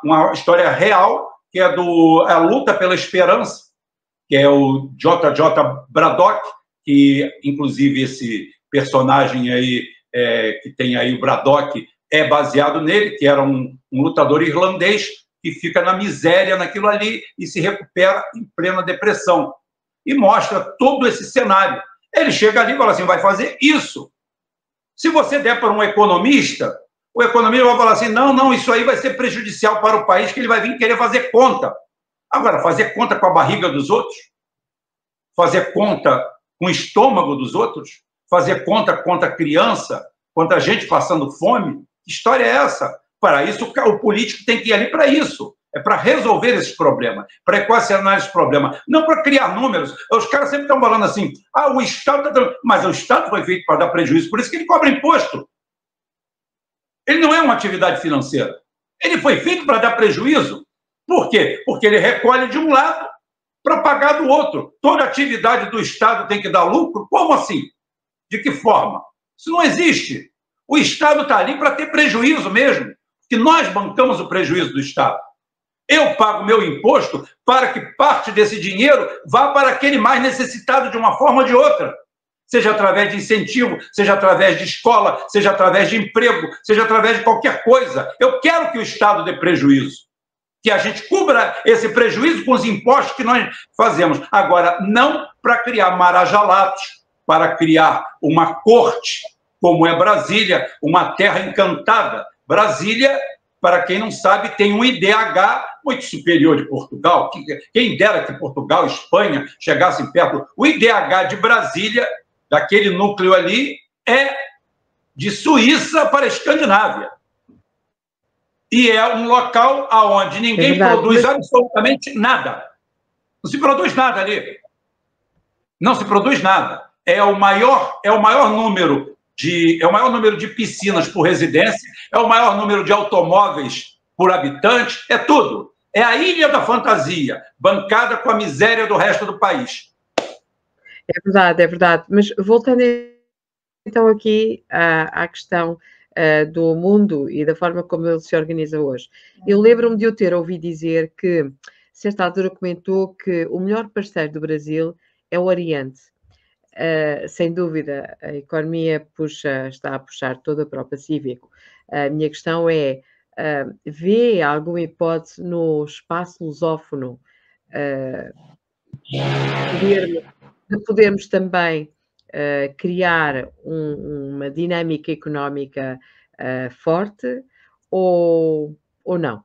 uma história real, que é a Luta pela Esperança, que é o J.J. Braddock, que, inclusive, esse personagem aí, que tem aí o Braddock, é baseado nele, que era um lutador irlandês que fica na miséria naquilo ali e se recupera em plena depressão. E mostra todo esse cenário. Ele chega ali e fala assim, vai fazer isso. Se você der para um economista, o economista vai falar assim, não, isso aí vai ser prejudicial para o país, que ele vai vir querer fazer conta. Agora, fazer conta com a barriga dos outros? Fazer conta com o estômago dos outros? Fazer conta contra a criança? Contra a gente passando fome? Que história é essa? Para isso, o político tem que ir ali para isso. É para resolver esses problemas, para equacionar esses problemas, não para criar números. Os caras sempre estão falando assim, o Estado... Mas o Estado foi feito para dar prejuízo, por isso que ele cobra imposto. Ele não é uma atividade financeira. Ele foi feito para dar prejuízo. Por quê? Porque ele recolhe de um lado para pagar do outro. Toda atividade do Estado tem que dar lucro? Como assim? De que forma? Isso não existe. O Estado está ali para ter prejuízo mesmo, que nós bancamos o prejuízo do Estado. Eu pago meu imposto para que parte desse dinheiro vá para aquele mais necessitado de uma forma ou de outra. Seja através de incentivo, seja através de escola, seja através de emprego, seja através de qualquer coisa. Eu quero que o Estado dê prejuízo, que a gente cubra esse prejuízo com os impostos que nós fazemos. Agora, não para criar marajalatos, para criar uma corte, como é Brasília, uma terra encantada. Brasília, para quem não sabe, tem um IDH muito superior de Portugal. Quem dera que Portugal, Espanha chegassem perto. O IDH de Brasília, daquele núcleo ali, é de Suíça para a Escandinávia. E é um local onde ninguém produz absolutamente nada. Não se produz nada ali. Não se produz nada. É o maior número de piscinas por residência, é o maior número de automóveis por habitante, é tudo. É a ilha da fantasia, bancada com a miséria do resto do país. É verdade, é verdade. Mas voltando então aqui à questão do mundo e da forma como ele se organiza hoje. Eu lembro-me de eu ter ouvido dizer que, certa altura, comentou que o melhor parceiro do Brasil é o Oriente. Sem dúvida, a economia está a puxar toda para o Pacífico. A minha questão é, vê alguma hipótese no espaço lusófono de podermos também criar uma dinâmica económica forte ou não?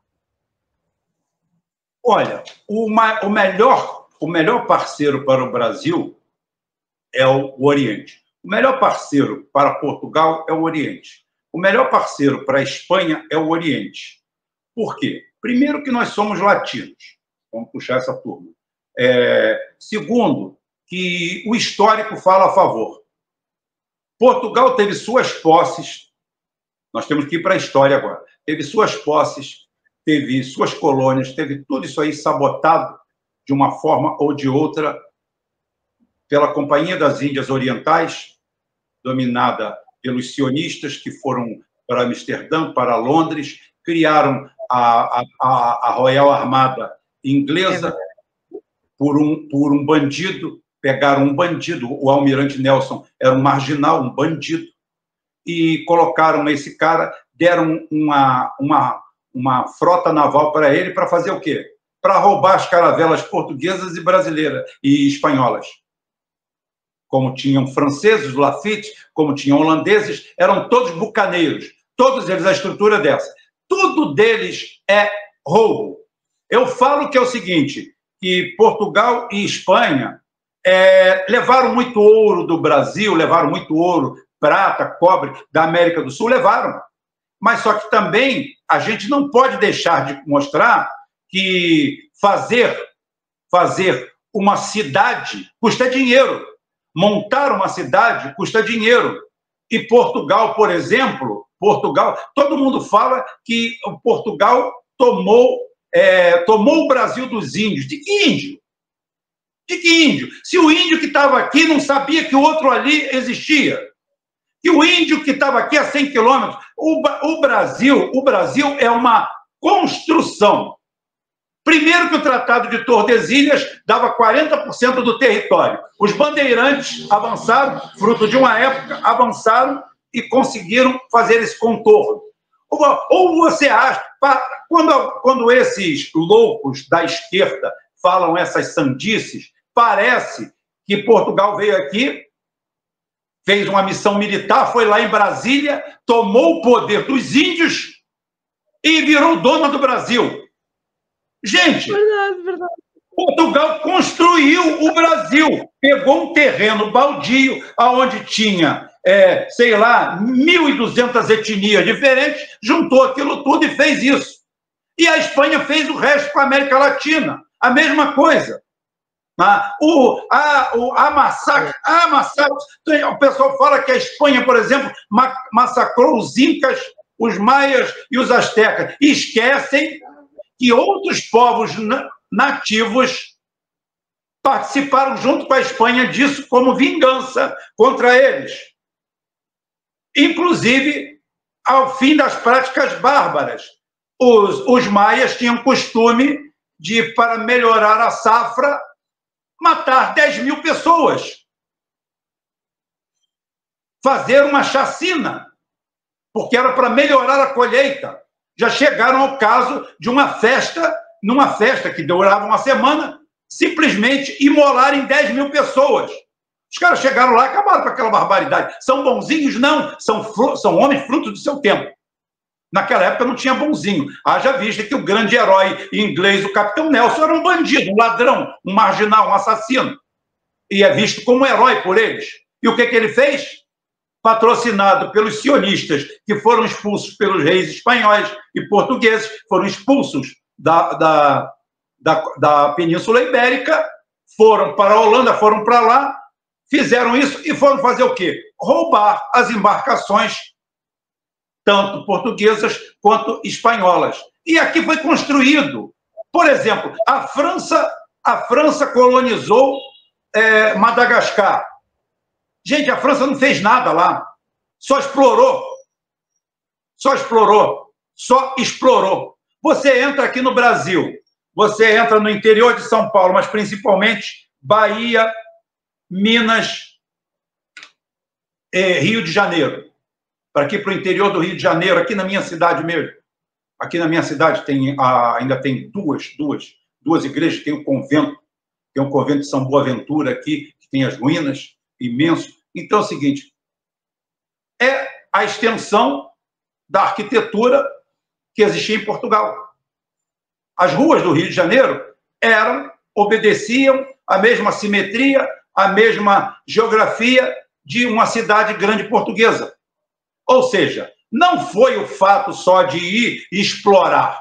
Olha, o melhor parceiro para o Brasil é o Oriente. O melhor parceiro para Portugal é o Oriente. O melhor parceiro para a Espanha é o Oriente. Por quê? Primeiro que nós somos latinos. Vamos puxar essa turma. Segundo, que o histórico fala a favor. Portugal teve suas posses, nós temos que ir para a história agora, teve suas posses, teve suas colônias, teve tudo isso aí sabotado de uma forma ou de outra pela Companhia das Índias Orientais, dominada pelos sionistas que foram para Amsterdã, para Londres, criaram a Royal Armada inglesa por um bandido, pegaram um bandido, o almirante Nelson era um marginal, um bandido, e colocaram esse cara, deram uma frota naval para ele para fazer o quê? Para roubar as caravelas portuguesas e brasileiras e espanholas. Como tinham franceses, Lafitte, como tinham holandeses, eram todos bucaneiros, todos eles a estrutura dessa. Tudo deles é roubo. Eu falo que é o seguinte, que Portugal e Espanha levaram muito ouro do Brasil, levaram muito ouro, prata, cobre da América do Sul, levaram. Mas só que também a gente não pode deixar de mostrar que fazer uma cidade custa dinheiro. Montar uma cidade custa dinheiro. E Portugal, por exemplo, todo mundo fala que Portugal tomou o Brasil dos índios. De que índio? De que índio? Se o índio que estava aqui não sabia que o outro ali existia. Que o índio que estava aqui a 100 quilômetros. O Brasil é uma construção. Primeiro que o Tratado de Tordesilhas dava 40% do território. Os bandeirantes avançaram, fruto de uma época, avançaram e conseguiram fazer esse contorno. Ou você acha, quando esses loucos da esquerda falam essas sandices, parece que Portugal veio aqui, fez uma missão militar, foi lá em Brasília, tomou o poder dos índios e virou dona do Brasil. Gente, verdade. Portugal construiu o Brasil, pegou um terreno baldio, onde tinha, 1.200 etnias diferentes, juntou aquilo tudo e fez isso. E a Espanha fez o resto com a América Latina, a mesma coisa. A massacre, o pessoal fala que a Espanha, por exemplo, massacrou os incas, os maias e os astecas. E esquecem que outros povos nativos participaram junto com a Espanha disso como vingança contra eles. Inclusive ao fim das práticas bárbaras. Os maias tinham costume de, para melhorar a safra, matar 10.000 pessoas. Fazer uma chacina, porque era para melhorar a colheita. Já chegaram ao caso de uma festa, numa festa que durava uma semana, simplesmente imolarem 10.000 pessoas. Os caras chegaram lá e acabaram com aquela barbaridade. São bonzinhos? Não. São homens fruto do seu tempo. Naquela época não tinha bonzinho. Haja vista que o grande herói inglês, o Capitão Nelson, era um bandido, um ladrão, um marginal, um assassino. E é visto como herói por eles. E o que ele fez? Patrocinado pelos sionistas, que foram expulsos pelos reis espanhóis e portugueses, foram expulsos da Península Ibérica, foram para a Holanda, foram para lá, fizeram isso e foram fazer o quê? Roubar as embarcações, tanto portuguesas quanto espanholas. E aqui foi construído. Por exemplo, a França colonizou Madagascar. Gente, a França não fez nada lá. Só explorou. Só explorou. Só explorou. Você entra aqui no Brasil, você entra no interior de São Paulo, mas principalmente Bahia, Minas, Rio de Janeiro. Para aqui, para o interior do Rio de Janeiro, aqui na minha cidade mesmo. Aqui na minha cidade ainda tem duas igrejas, tem um convento de São Boaventura aqui, que tem as ruínas, imenso. Então é o seguinte, é a extensão da arquitetura que existia em Portugal. As ruas do Rio de Janeiro obedeciam a mesma simetria, a mesma geografia de uma cidade grande portuguesa. Ou seja, não foi o fato só de ir explorar,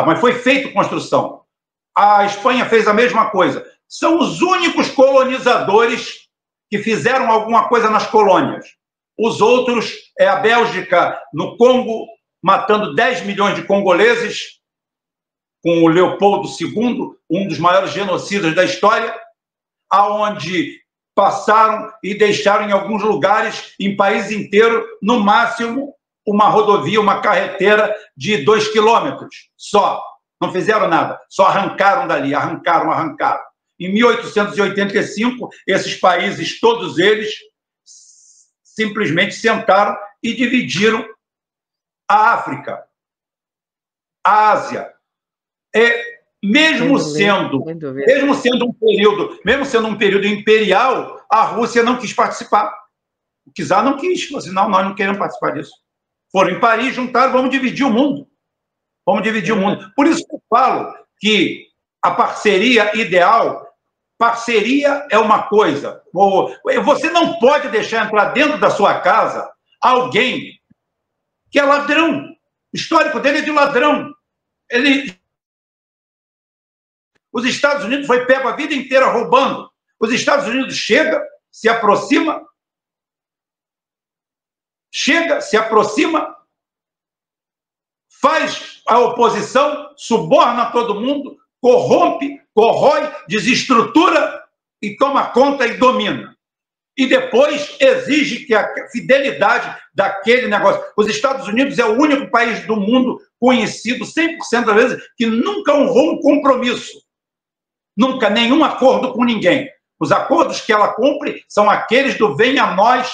mas foi feita construção. A Espanha fez a mesma coisa. São os únicos colonizadores que fizeram alguma coisa nas colônias. Os outros é a Bélgica, no Congo, matando 10 milhões de congoleses, com o Leopoldo II, um dos maiores genocidas da história, aonde passaram e deixaram em alguns lugares, em país inteiro, no máximo, uma rodovia, uma carreteira de 2 quilômetros só. Não fizeram nada, só arrancaram dali, arrancaram. Em 1885, esses países, todos eles, simplesmente sentaram e dividiram a África, a Ásia. Mesmo sendo um período imperial, a Rússia não quis participar. O czar não quis, falou assim, não, nós não queremos participar disso. Foram em Paris, juntaram, vamos dividir o mundo. Por isso que eu falo que a parceria ideal, parceria é uma coisa. Você não pode deixar entrar dentro da sua casa alguém que é ladrão. O histórico dele é de ladrão. Os Estados Unidos foi pego a vida inteira roubando. Os Estados Unidos chega, se aproxima, faz a oposição, suborna todo mundo, corrompe, corrói, desestrutura e toma conta e domina. E depois exige que a fidelidade daquele negócio. Os Estados Unidos é o único país do mundo conhecido 100% das vezes que nunca honrou um compromisso. Nunca, nenhum acordo com ninguém. Os acordos que ela cumpre são aqueles do venha a nós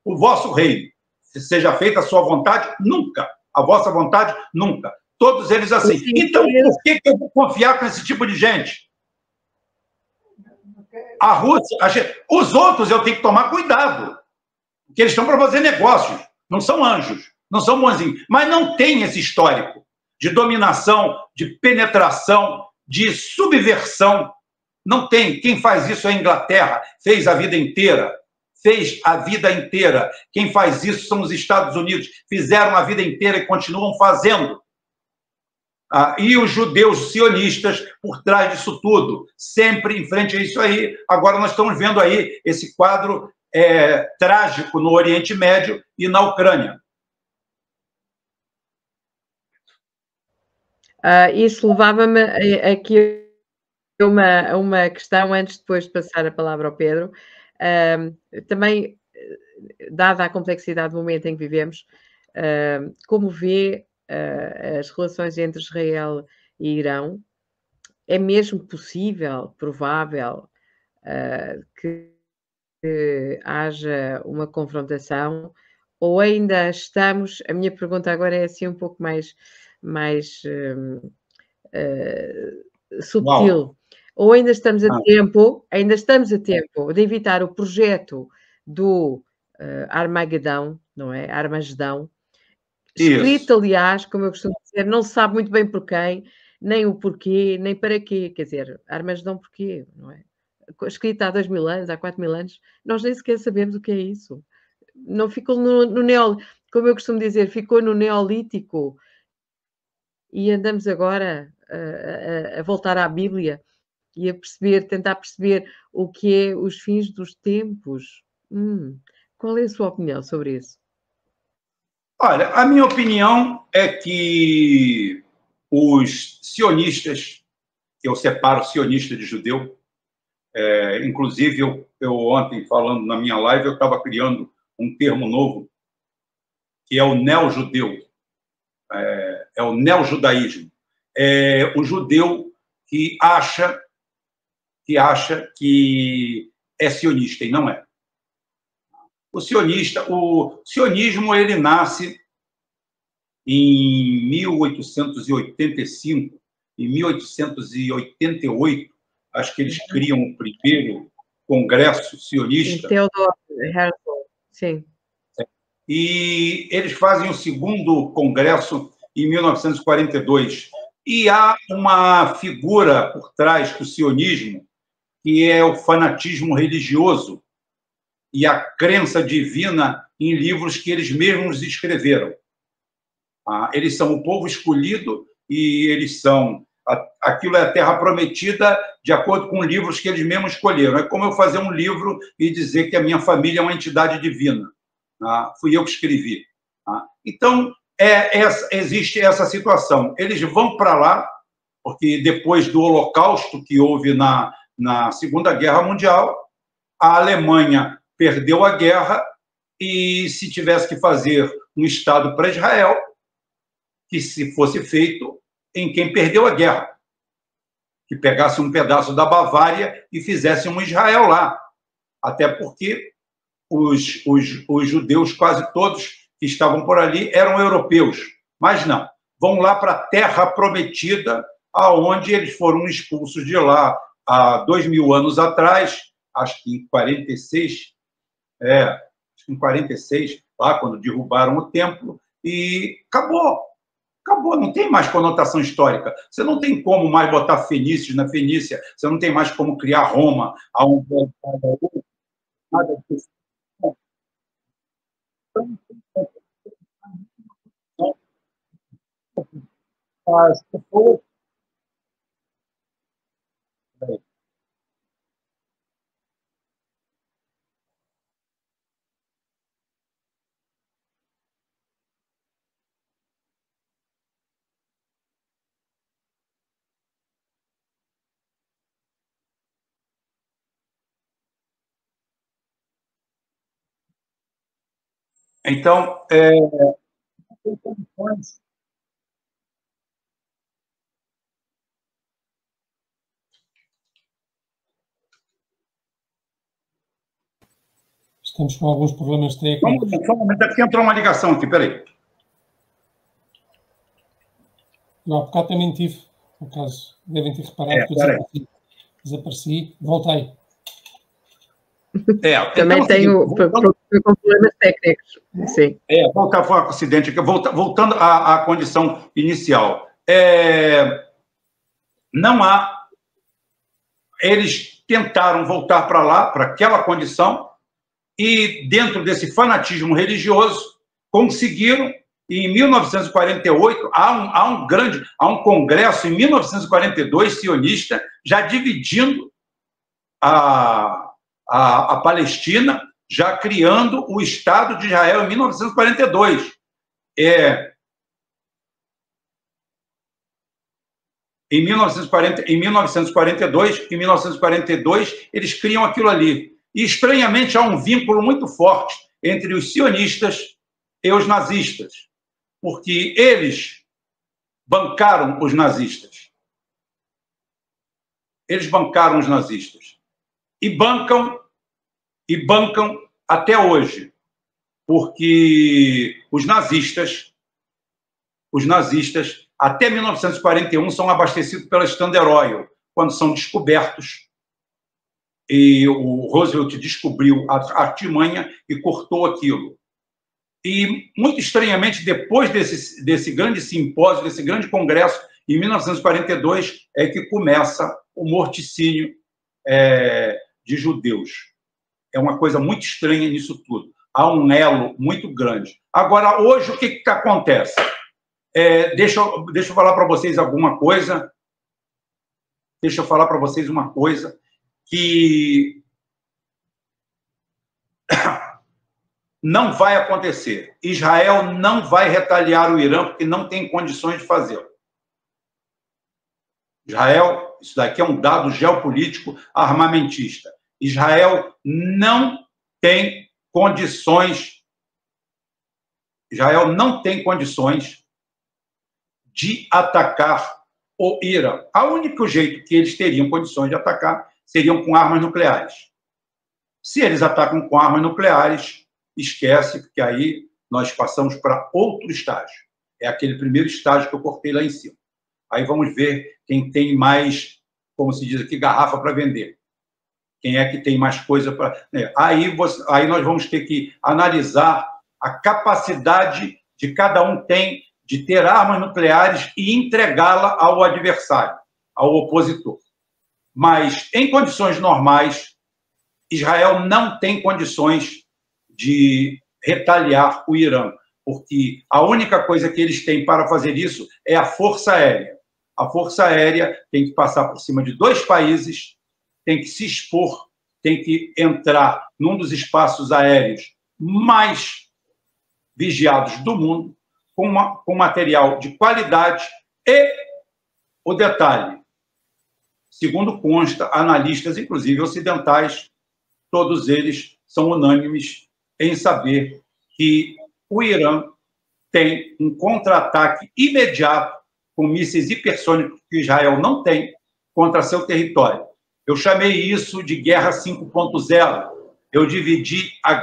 o vosso reino. Seja feita a sua vontade, nunca. A vossa vontade, nunca. Todos eles assim. Então, por que eu vou confiar com esse tipo de gente? A Rússia, os outros eu tenho que tomar cuidado. Porque eles estão para fazer negócios. Não são anjos, não são bonzinhos. Mas não tem esse histórico de dominação, de penetração, de subversão. Não tem. Quem faz isso é a Inglaterra. Fez a vida inteira. Quem faz isso são os Estados Unidos. Fizeram a vida inteira e continuam fazendo. E os judeus sionistas por trás disso tudo, sempre em frente a isso aí. Agora nós estamos vendo aí esse quadro trágico no Oriente Médio e na Ucrânia. Isso levava-me aqui a uma questão, antes depois de passar a palavra ao Pedro. Também dada a complexidade do momento em que vivemos, como vê as relações entre Israel e Irão? É mesmo possível, provável, que haja uma confrontação? Ou ainda estamos... A minha pergunta agora é assim um pouco mais subtil. Uau. Ou ainda estamos a tempo de evitar o projeto do Armagedão, não é? Armagedão, escrito, aliás, como eu costumo dizer, não se sabe muito bem por quem, nem o porquê, nem para quê. Quer dizer, Armagedão porquê, não é? Escrito há 2000 anos, há 4000 anos, nós nem sequer sabemos o que é isso. Não ficou como eu costumo dizer, ficou no Neolítico, e andamos agora a voltar à Bíblia e a tentar perceber o que é os fins dos tempos. Qual é a sua opinião sobre isso? Olha, a minha opinião é que os sionistas, eu separo sionista de judeu, inclusive eu ontem, falando na minha live, eu estava criando um termo novo, que é o neo-judeu, é o neo-judaísmo. É o judeu que acha que é sionista, e não é. O sionismo, ele nasce em 1885, em 1888, acho que eles criam o primeiro congresso sionista. Theodor Herzl, sim. E eles fazem o segundo congresso em 1942. E há uma figura por trás do sionismo, que é o fanatismo religioso e a crença divina em livros que eles mesmos escreveram. Eles são o povo escolhido e eles são... Aquilo é a terra prometida de acordo com livros que eles mesmos escolheram. É como eu fazer um livro e dizer que a minha família é uma entidade divina. Fui eu que escrevi. Então, existe essa situação. Eles vão para lá, porque depois do Holocausto que houve na Segunda Guerra Mundial, a Alemanha perdeu a guerra e, se tivesse que fazer um Estado para Israel, que se fosse feito em quem perdeu a guerra, que pegasse um pedaço da Bavária e fizesse um Israel lá. Até porque os judeus, quase todos que estavam por ali, eram europeus. Mas não, vão lá para a Terra Prometida, aonde eles foram expulsos de lá há 2000 anos atrás, acho que em 46, lá quando derrubaram o templo, e acabou, não tem mais conotação histórica. Você não tem como mais botar fenícios na Fenícia, você não tem mais como criar Roma, aonde nada disso. As pessoas... Então, Estamos com alguns problemas técnicos. Só um momento, aqui entrou uma ligação aqui, peraí. Eu há bocado também tive, por acaso, devem ter reparado que eu desapareci, voltei. Também então, tenho problemas técnicos, sim. Voltar a falar com o acidente aqui, voltando à condição inicial. Não há... Eles tentaram voltar para lá, para aquela condição, e dentro desse fanatismo religioso, conseguiram, e em 1948, há um congresso, em 1942, sionista, já dividindo a Palestina, já criando o Estado de Israel em 1942. Em 1942, eles criam aquilo ali. E, estranhamente, há um vínculo muito forte entre os sionistas e os nazistas, porque eles bancaram os nazistas. Eles bancaram os nazistas. E bancam até hoje, porque os nazistas, até 1941, são abastecidos pela Standard Oil, quando são descobertos. E o Roosevelt descobriu a artimanha e cortou aquilo. E, muito estranhamente, depois desse grande simpósio, desse grande congresso, em 1942, é que começa o morticínio de judeus. É uma coisa muito estranha nisso tudo. Há um elo muito grande. Agora, hoje, o que acontece? Deixa eu falar para vocês alguma coisa. Deixa eu falar para vocês uma coisa que não vai acontecer. Israel não vai retaliar o Irã porque não tem condições de fazê-lo. Israel, isso daqui é um dado geopolítico armamentista. Israel não tem condições. Israel não tem condições de atacar o Irã. O único jeito que eles teriam condições de atacar seriam com armas nucleares. Se eles atacam com armas nucleares, esquece, porque aí nós passamos para outro estágio. É aquele primeiro estágio que eu cortei lá em cima. Aí vamos ver quem tem mais, como se diz aqui, garrafa para vender. Quem é que tem mais coisa para... Aí nós vamos ter que analisar a capacidade de cada um tem de ter armas nucleares e entregá-la ao adversário, ao opositor. Mas, em condições normais, Israel não tem condições de retaliar o Irã, porque a única coisa que eles têm para fazer isso é a força aérea. A força aérea tem que passar por cima de 2 países, tem que se expor, tem que entrar num dos espaços aéreos mais vigiados do mundo, com material de qualidade e o detalhe, segundo consta, analistas, inclusive ocidentais, todos eles são unânimes em saber que o Irã tem um contra-ataque imediato com mísseis hipersônicos que Israel não tem contra seu território. Eu chamei isso de guerra 5.0. Eu dividi a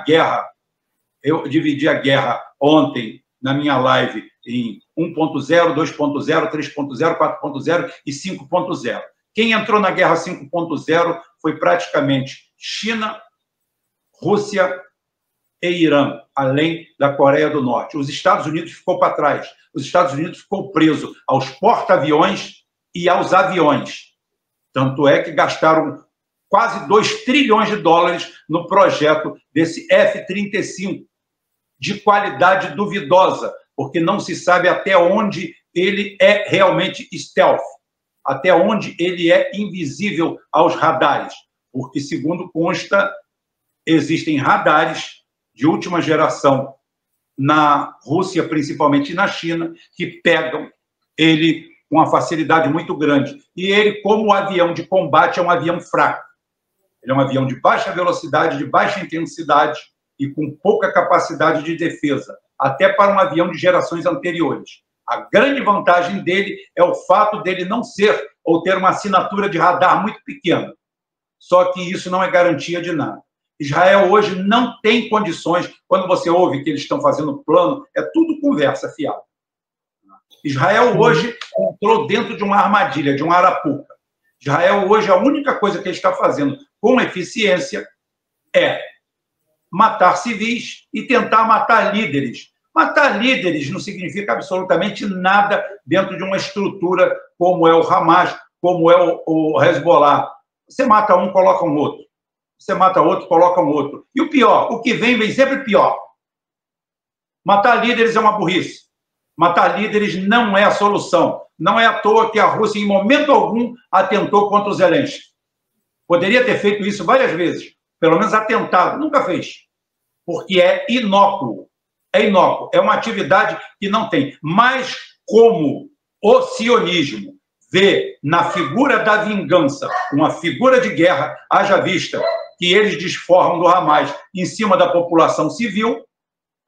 guerra ontem na minha live em 1.0, 2.0, 3.0, 4.0 e 5.0. Quem entrou na guerra 5.0 foi praticamente China, Rússia e Irã, além da Coreia do Norte. Os Estados Unidos ficou para trás. Os Estados Unidos ficou preso aos porta-aviões e aos aviões. Tanto é que gastaram quase 2 trilhões de dólares no projeto desse F-35, de qualidade duvidosa, porque não se sabe até onde ele é realmente stealth, até onde ele é invisível aos radares, porque, segundo consta, existem radares de última geração na Rússia, principalmente na China, que pegam ele com uma facilidade muito grande. E ele, como avião de combate, é um avião fraco. Ele é um avião de baixa velocidade, de baixa intensidade e com pouca capacidade de defesa, até para um avião de gerações anteriores. A grande vantagem dele é o fato dele não ser ou ter uma assinatura de radar muito pequena. Só que isso não é garantia de nada. Israel hoje não tem condições, quando você ouve que eles estão fazendo plano, é tudo conversa fiada. Israel hoje entrou dentro de uma armadilha, de uma arapuca. Israel hoje, a única coisa que ele está fazendo com eficiência é matar civis e tentar matar líderes. Matar líderes não significa absolutamente nada dentro de uma estrutura como é o Hamas, como é o Hezbollah. Você mata um, coloca um outro. Você mata outro, coloca um outro. E o pior, o que vem sempre pior. Matar líderes é uma burrice. Matar líderes não é a solução. Não é à toa que a Rússia, em momento algum, atentou contra o Zelensky. Poderia ter feito isso várias vezes. Pelo menos atentado. Nunca fez. Porque é inócuo. É inócuo. É uma atividade que não tem. Mas como o sionismo vê na figura da vingança uma figura de guerra, haja vista que eles desformam do Hamas em cima da população civil,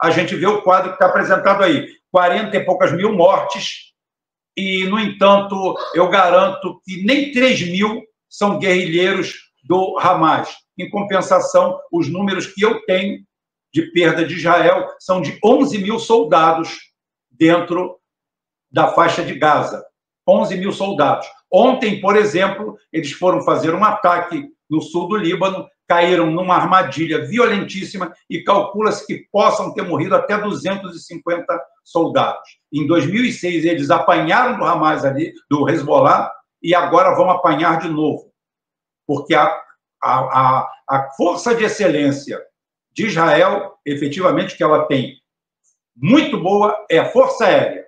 a gente vê o quadro que está apresentado aí. 40 e poucas mil mortes, e, no entanto, eu garanto que nem 3 mil são guerrilheiros do Hamas. Em compensação, os números que eu tenho de perda de Israel são de 11 mil soldados dentro da faixa de Gaza. 11 mil soldados. Ontem, por exemplo, eles foram fazer um ataque no sul do Líbano, caíram numa armadilha violentíssima e calcula-se que possam ter morrido até 250 soldados. Em 2006, eles apanharam do Hamas ali, do Hezbollah, e agora vão apanhar de novo. Porque a força de excelência de Israel, efetivamente, que ela tem muito boa, é a Força Aérea.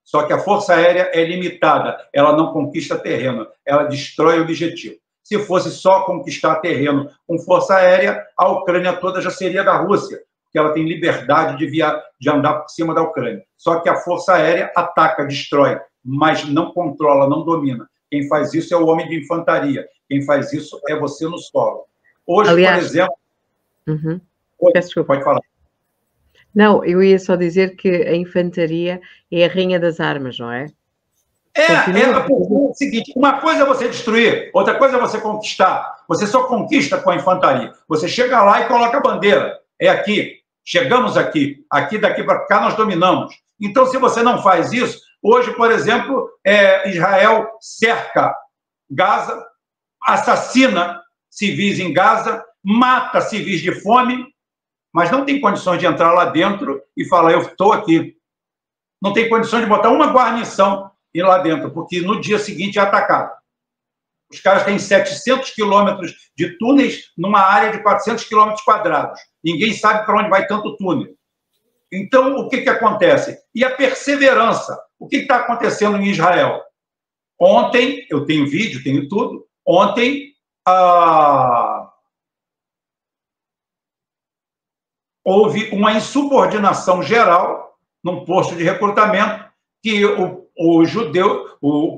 Só que a Força Aérea é limitada, ela não conquista terreno, ela destrói o objetivo. Se fosse só conquistar terreno com Força Aérea, a Ucrânia toda já seria da Rússia, porque ela tem liberdade de andar por cima da Ucrânia. Só que a Força Aérea ataca, destrói, mas não controla, não domina. Quem faz isso é o homem de infantaria. Quem faz isso é você no solo. Hoje, aliás, por exemplo... Uhum. Pode falar. Não, eu ia só dizer que a infantaria é a rainha das armas, não é? É o seguinte, uma coisa é você destruir, outra coisa é você conquistar. Você só conquista com a infantaria. Você chega lá e coloca a bandeira. É aqui, chegamos aqui, daqui para cá nós dominamos. Então, se você não faz isso, hoje, por exemplo, Israel cerca Gaza, assassina civis em Gaza, mata civis de fome, mas não tem condições de entrar lá dentro e falar, eu estou aqui. Não tem condições de botar uma guarnição e ir lá dentro, porque no dia seguinte é atacado. Os caras têm 700 quilômetros de túneis numa área de 400 quilômetros quadrados. Ninguém sabe para onde vai tanto túnel. Então, o que acontece? E a perseverança? O que está acontecendo em Israel? Ontem, eu tenho vídeo, tenho tudo, ontem houve uma insubordinação geral num posto de recrutamento que o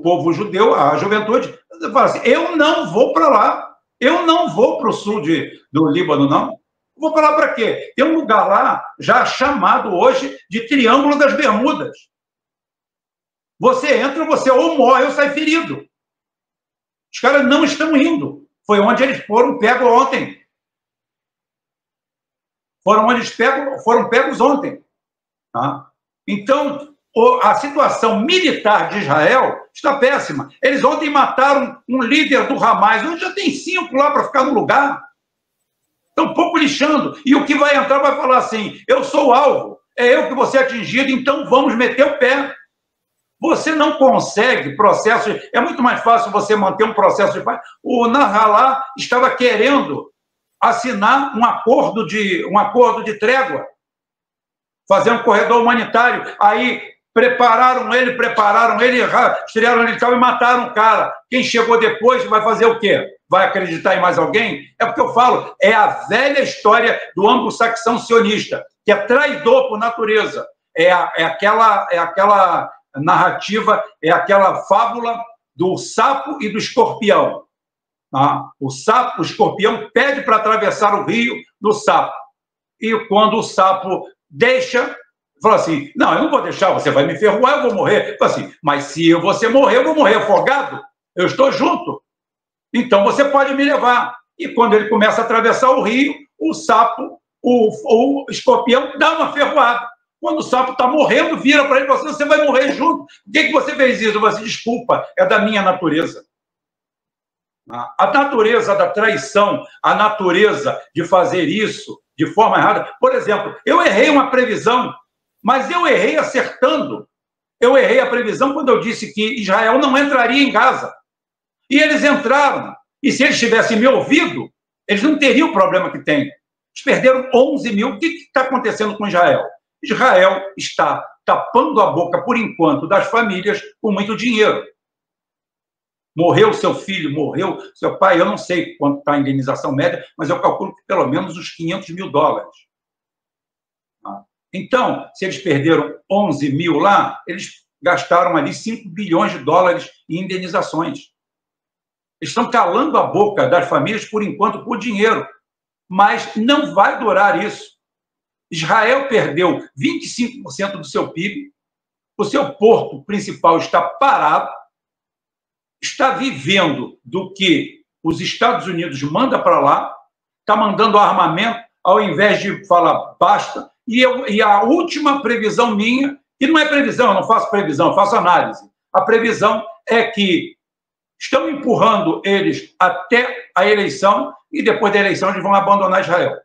povo judeu, a juventude, fala assim, eu não vou para lá, eu não vou para o sul do Líbano, não. Vou para lá para quê? Tem um lugar lá já chamado hoje de Triângulo das Bermudas. Você entra, você ou morre ou sai ferido. Os caras não estão indo. Foi onde eles foram pegos ontem. Foram pegos ontem. Tá? Então, a situação militar de Israel está péssima. Eles ontem mataram um líder do Hamas, onde já tem 5 lá para ficar no lugar. Estão um pouco lixando. E o que vai entrar vai falar assim, eu sou o alvo, é eu que vou ser atingido, então vamos meter o pé. Você não consegue processo... É muito mais fácil você manter um processo de paz. O Nasrallah estava querendo assinar um acordo de trégua, fazer um corredor humanitário. Aí prepararam ele, estrearam ele e tal, e mataram o cara. Quem chegou depois vai fazer o quê? Vai acreditar em mais alguém? É porque eu falo, é a velha história do anglo-saxão sionista, que é traidor por natureza. É aquela narrativa, é aquela fábula do sapo e do escorpião. O escorpião pede para atravessar o rio do sapo. E quando o sapo deixa, fala assim, não, eu não vou deixar, você vai me ferroar, eu vou morrer. Fala assim, mas se você morrer, eu vou morrer afogado. Eu estou junto. Então você pode me levar. E quando ele começa a atravessar o rio, o sapo, o escorpião dá uma ferroada. Quando o sapo está morrendo, vira para ele e fala assim, você vai morrer junto. Por que você fez isso? Você, desculpa, é da minha natureza. A natureza da traição, a natureza de fazer isso de forma errada. Por exemplo, eu errei uma previsão, mas eu errei acertando. Eu errei a previsão quando eu disse que Israel não entraria em Gaza. E eles entraram. E se eles tivessem me ouvido, eles não teriam o problema que tem. Eles perderam 11 mil. O que está acontecendo com Israel? Israel está tapando a boca, por enquanto, das famílias com muito dinheiro. Morreu seu filho, morreu seu pai, eu não sei quanto está a indenização média, mas eu calculo que pelo menos uns 500 mil dólares. Então, se eles perderam 11 mil lá, eles gastaram ali 5 bilhões de dólares em indenizações. Eles estão calando a boca das famílias, por enquanto, por dinheiro. mas não vai durar isso. Israel perdeu 25% do seu PIB, o seu porto principal está parado, está vivendo do que os Estados Unidos mandam para lá, está mandando armamento, ao invés de falar basta. E a última previsão minha, que não é previsão, eu não faço previsão, eu faço análise. A previsão é que estão empurrando eles até a eleição e depois da eleição eles vão abandonar Israel.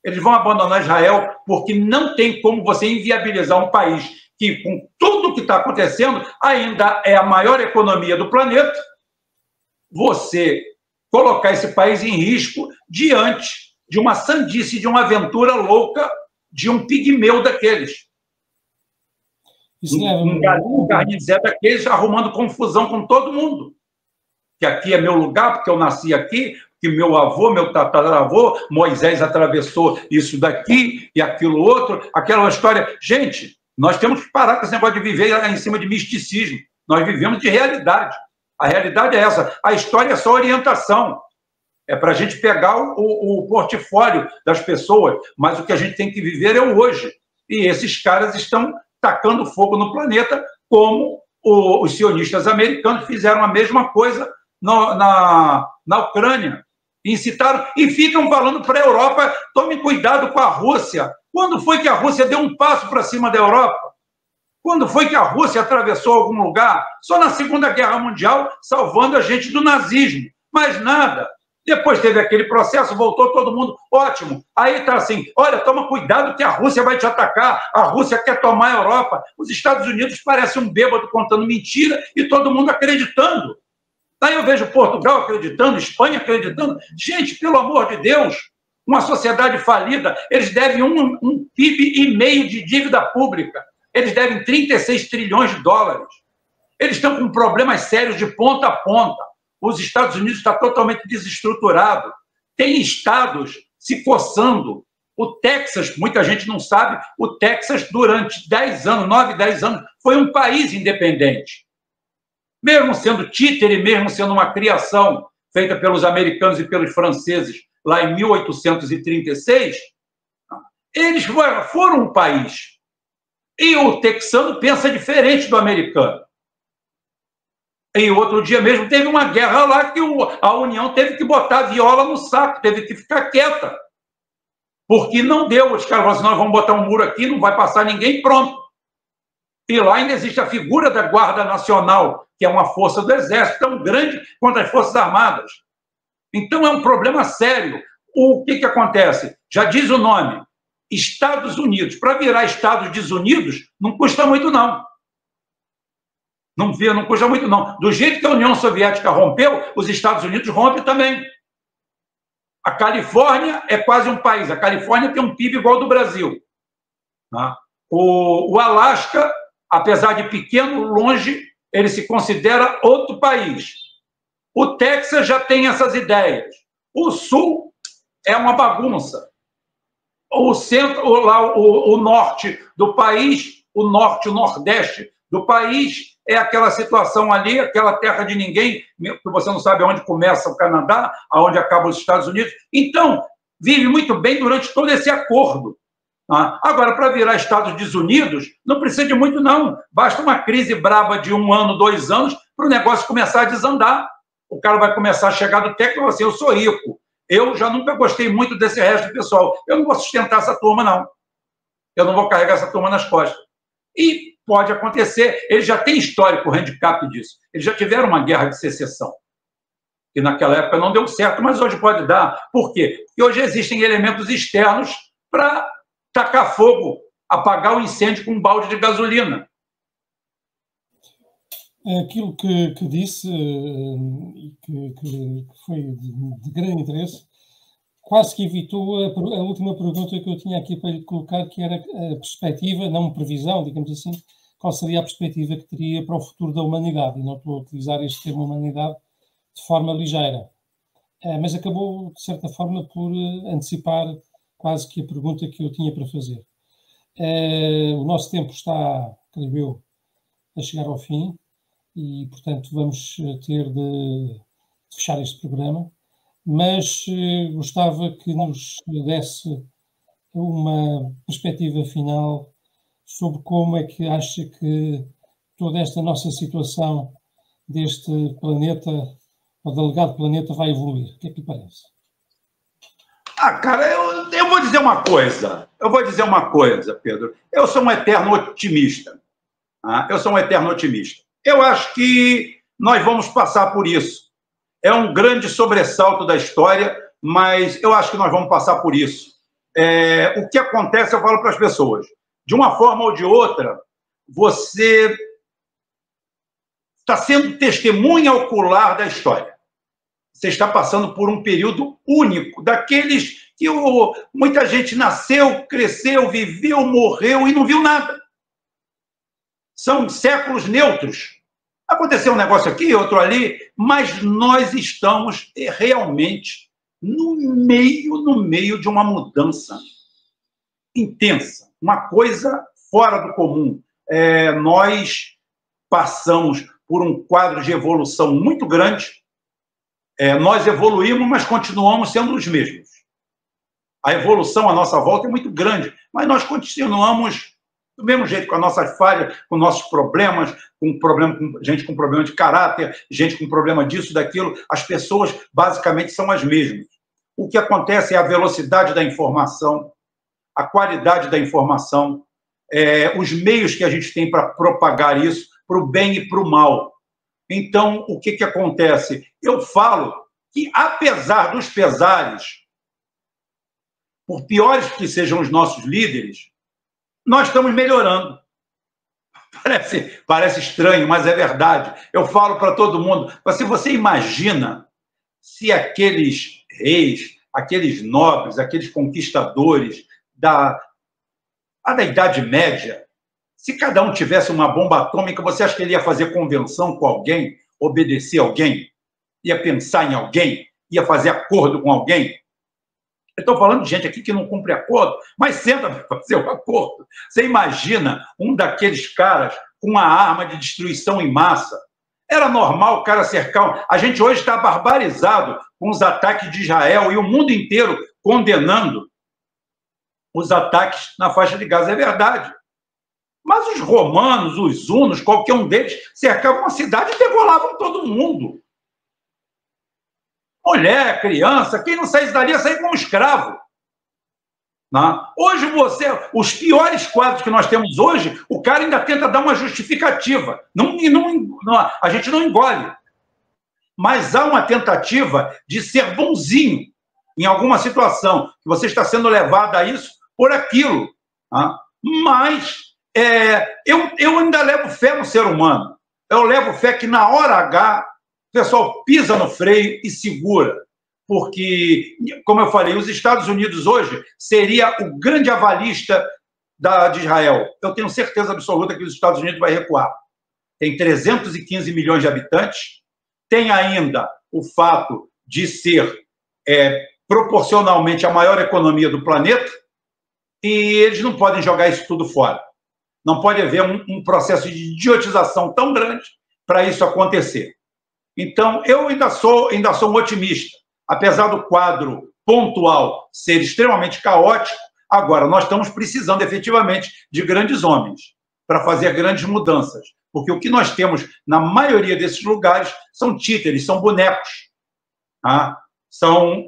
Eles vão abandonar Israel porque não tem como você inviabilizar um país que, com tudo o que está acontecendo, ainda é a maior economia do planeta, você colocar esse país em risco diante de uma sandice, de uma aventura louca de um pigmeu daqueles. Um garnizé daqueles arrumando confusão com todo mundo. Que aqui é meu lugar, porque eu nasci aqui, que meu avô, meu tataravô, Moisés atravessou isso daqui e aquilo outro, aquela história. Gente, nós temos que parar com esse negócio de viver em cima de misticismo. Nós vivemos de realidade. A realidade é essa. A história é só orientação. É para a gente pegar o portfólio das pessoas, mas o que a gente tem que viver é o hoje. E esses caras estão tacando fogo no planeta, como os sionistas americanos fizeram a mesma coisa na Ucrânia. Incitaram e ficam falando para a Europa: tome cuidado com a Rússia. Quando foi que a Rússia deu um passo para cima da Europa? Quando foi que a Rússia atravessou algum lugar? Só na Segunda Guerra Mundial, salvando a gente do nazismo. Mais nada. Depois teve aquele processo, voltou todo mundo, ótimo. Aí está assim: olha, toma cuidado que a Rússia vai te atacar, a Rússia quer tomar a Europa. Os Estados Unidos parecem um bêbado contando mentira e todo mundo acreditando. Daí eu vejo Portugal acreditando, Espanha acreditando. Gente, pelo amor de Deus, uma sociedade falida, eles devem um PIB e meio de dívida pública. Eles devem 36 trilhões de dólares. Eles estão com problemas sérios de ponta a ponta. Os Estados Unidos está totalmente desestruturado. Tem estados se coçando. O Texas, muita gente não sabe, o Texas durante 10 anos, 9, 10 anos, foi um país independente. Mesmo sendo títere, mesmo sendo uma criação feita pelos americanos e pelos franceses lá em 1836, eles foram um país. E o texano pensa diferente do americano. E outro dia mesmo teve uma guerra lá que a União teve que botar a viola no saco, teve que ficar quieta. Porque não deu. Os caras falaram assim: nós vamos botar um muro aqui, não vai passar ninguém, pronto. E lá ainda existe a figura da Guarda Nacional, que é uma força do Exército tão grande quanto as Forças Armadas. Então é um problema sério. O que acontece? Já diz o nome: Estados Unidos. Para virar Estados desunidos, não custa muito, não. Não custa muito, não. Do jeito que a União Soviética rompeu, os Estados Unidos rompem também. A Califórnia é quase um país. A Califórnia tem um PIB igual ao do Brasil. O Alasca, apesar de pequeno, longe, ele se considera outro país. O Texas já tem essas ideias. O Sul é uma bagunça. O centro, o norte do país, o norte, o nordeste do país, é aquela situação ali, aquela terra de ninguém, que você não sabe aonde começa o Canadá, aonde acaba os Estados Unidos. Então, vive muito bem durante todo esse acordo. Agora, para virar Estados desunidos, não precisa de muito, não. Basta uma crise braba de 1 ano, 2 anos, para o negócio começar a desandar. O cara vai começar a chegar do técnico e falar assim: eu sou rico. Eu já nunca gostei muito desse resto do pessoal. Eu não vou sustentar essa turma, não. Eu não vou carregar essa turma nas costas. E pode acontecer. Eles já têm histórico, handicap disso. Eles já tiveram uma guerra de secessão. Que naquela época não deu certo, mas hoje pode dar. Por quê? Porque hoje existem elementos externos para tacar fogo, apagar o incêndio com um balde de gasolina. Aquilo que disse, e que foi de grande interesse, quase que evitou a última pergunta que eu tinha aqui para lhe colocar, que era a perspectiva, não previsão, digamos assim, qual seria a perspectiva que teria para o futuro da humanidade. E não estou a utilizar este termo humanidade de forma ligeira. Mas acabou, de certa forma, por antecipar quase que a pergunta que eu tinha para fazer. O nosso tempo está, creio eu, a chegar ao fim e, portanto, vamos ter de fechar este programa. mas gostava que nos desse uma perspectiva final sobre como é que acha que toda esta nossa situação deste planeta, o delegado planeta, vai evoluir. O que é que lhe parece? Cara, eu vou dizer uma coisa. Eu vou dizer uma coisa, Pedro. Eu sou um eterno otimista. Eu sou um eterno otimista. Eu acho que nós vamos passar por isso. É um grande sobressalto da história, mas eu acho que nós vamos passar por isso. O que acontece, eu falo para as pessoas, de uma forma ou de outra, você está sendo testemunha ocular da história. Você está passando por um período único, daqueles que muita gente nasceu, cresceu, viveu, morreu e não viu nada. São séculos neutros. Aconteceu um negócio aqui, outro ali, mas nós estamos realmente no meio de uma mudança intensa, uma coisa fora do comum. Nós passamos por um quadro de evolução muito grande. Nós evoluímos, mas continuamos sendo os mesmos. A evolução à nossa volta é muito grande, mas nós continuamos do mesmo jeito, com as nossas falhas, com nossos problemas, com gente com problema de caráter, gente com problema disso, daquilo. As pessoas, basicamente, são as mesmas. O que acontece é a velocidade da informação, a qualidade da informação, os meios que a gente tem para propagar isso, para o bem e para o mal. Então, o que acontece? Eu falo que, apesar dos pesares, por piores que sejam os nossos líderes, nós estamos melhorando. Parece estranho, mas é verdade. Eu falo para todo mundo, se você imagina se aqueles reis, aqueles nobres, aqueles conquistadores da Idade Média, se cada um tivesse uma bomba atômica, você acha que ele ia fazer convenção com alguém, obedecer alguém, ia pensar em alguém, ia fazer acordo com alguém? Eu estou falando de gente aqui que não cumpre acordo, mas senta para fazer o acordo. Você imagina um daqueles caras com uma arma de destruição em massa? Era normal o cara cercar. A gente hoje está barbarizado com os ataques de Israel e o mundo inteiro condenando os ataques na faixa de Gaza. É verdade. Mas os romanos, os hunos, qualquer um deles, cercavam uma cidade e degolavam todo mundo. Mulher, criança, quem não saísse dali ia sair como escravo. Não? Hoje, os piores quadros que nós temos hoje, o cara ainda tenta dar uma justificativa. A gente não engole. Mas há uma tentativa de ser bonzinho em alguma situação, que você está sendo levado a isso por aquilo. Não? Mas eu ainda levo fé no ser humano. Eu levo fé que na hora H o pessoal pisa no freio e segura. Porque, como eu falei, os Estados Unidos hoje seria o grande avalista de Israel. Eu tenho certeza absoluta que os Estados Unidos vai recuar. Tem 315 milhões de habitantes, tem ainda o fato de ser proporcionalmente a maior economia do planeta, e eles não podem jogar isso tudo fora. Não pode haver um processo de idiotização tão grande para isso acontecer. Então, eu ainda sou um otimista. Apesar do quadro pontual ser extremamente caótico, agora nós estamos precisando efetivamente de grandes homens para fazer grandes mudanças. Porque o que nós temos na maioria desses lugares são títeres, são bonecos, são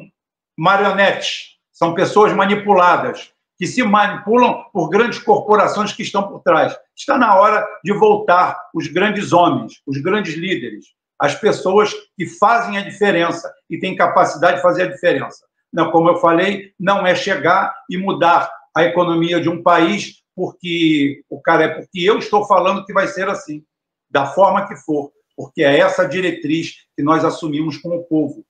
marionetes, são pessoas manipuladas, que se manipulam por grandes corporações que estão por trás. Está na hora de voltar os grandes homens, os grandes líderes, as pessoas que fazem a diferença e têm capacidade de fazer a diferença. Não, como eu falei, não é chegar e mudar a economia de um país porque eu estou falando que vai ser assim, da forma que for, porque é essa diretriz que nós assumimos com o povo.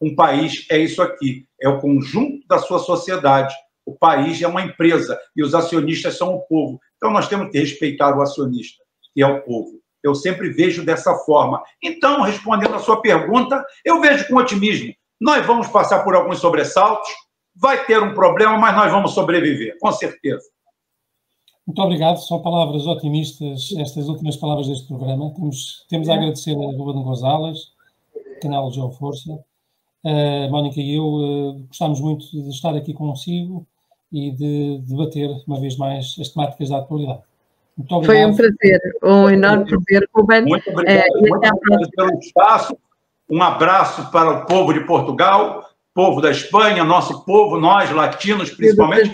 Um país é isso aqui, é o conjunto da sua sociedade. O país é uma empresa e os acionistas são o povo. Então, nós temos que respeitar o acionista, que é o povo. Eu sempre vejo dessa forma. Então, respondendo à sua pergunta, eu vejo com otimismo. Nós vamos passar por alguns sobressaltos, vai ter um problema, mas nós vamos sobreviver, com certeza. Muito obrigado. São palavras otimistas, estas últimas palavras deste programa. Temos a agradecer a Ruben Gonzalez, canal Geoforça. A Mónica e eu gostámos muito de estar aqui consigo e de debater uma vez mais as temáticas da atualidade. Muito obrigado. Foi um prazer, um enorme prazer, Ruben. Muito obrigado, muito obrigado pelo espaço. Um abraço para o povo de Portugal, povo da Espanha, nosso povo, nós latinos principalmente,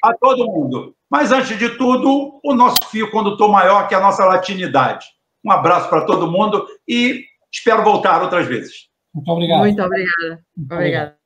a todo mundo. Mas, antes de tudo, o nosso fio condutor maior, que é a nossa latinidade. Um abraço para todo mundo e espero voltar outras vezes. Muito obrigado. Muito obrigada. Obrigada.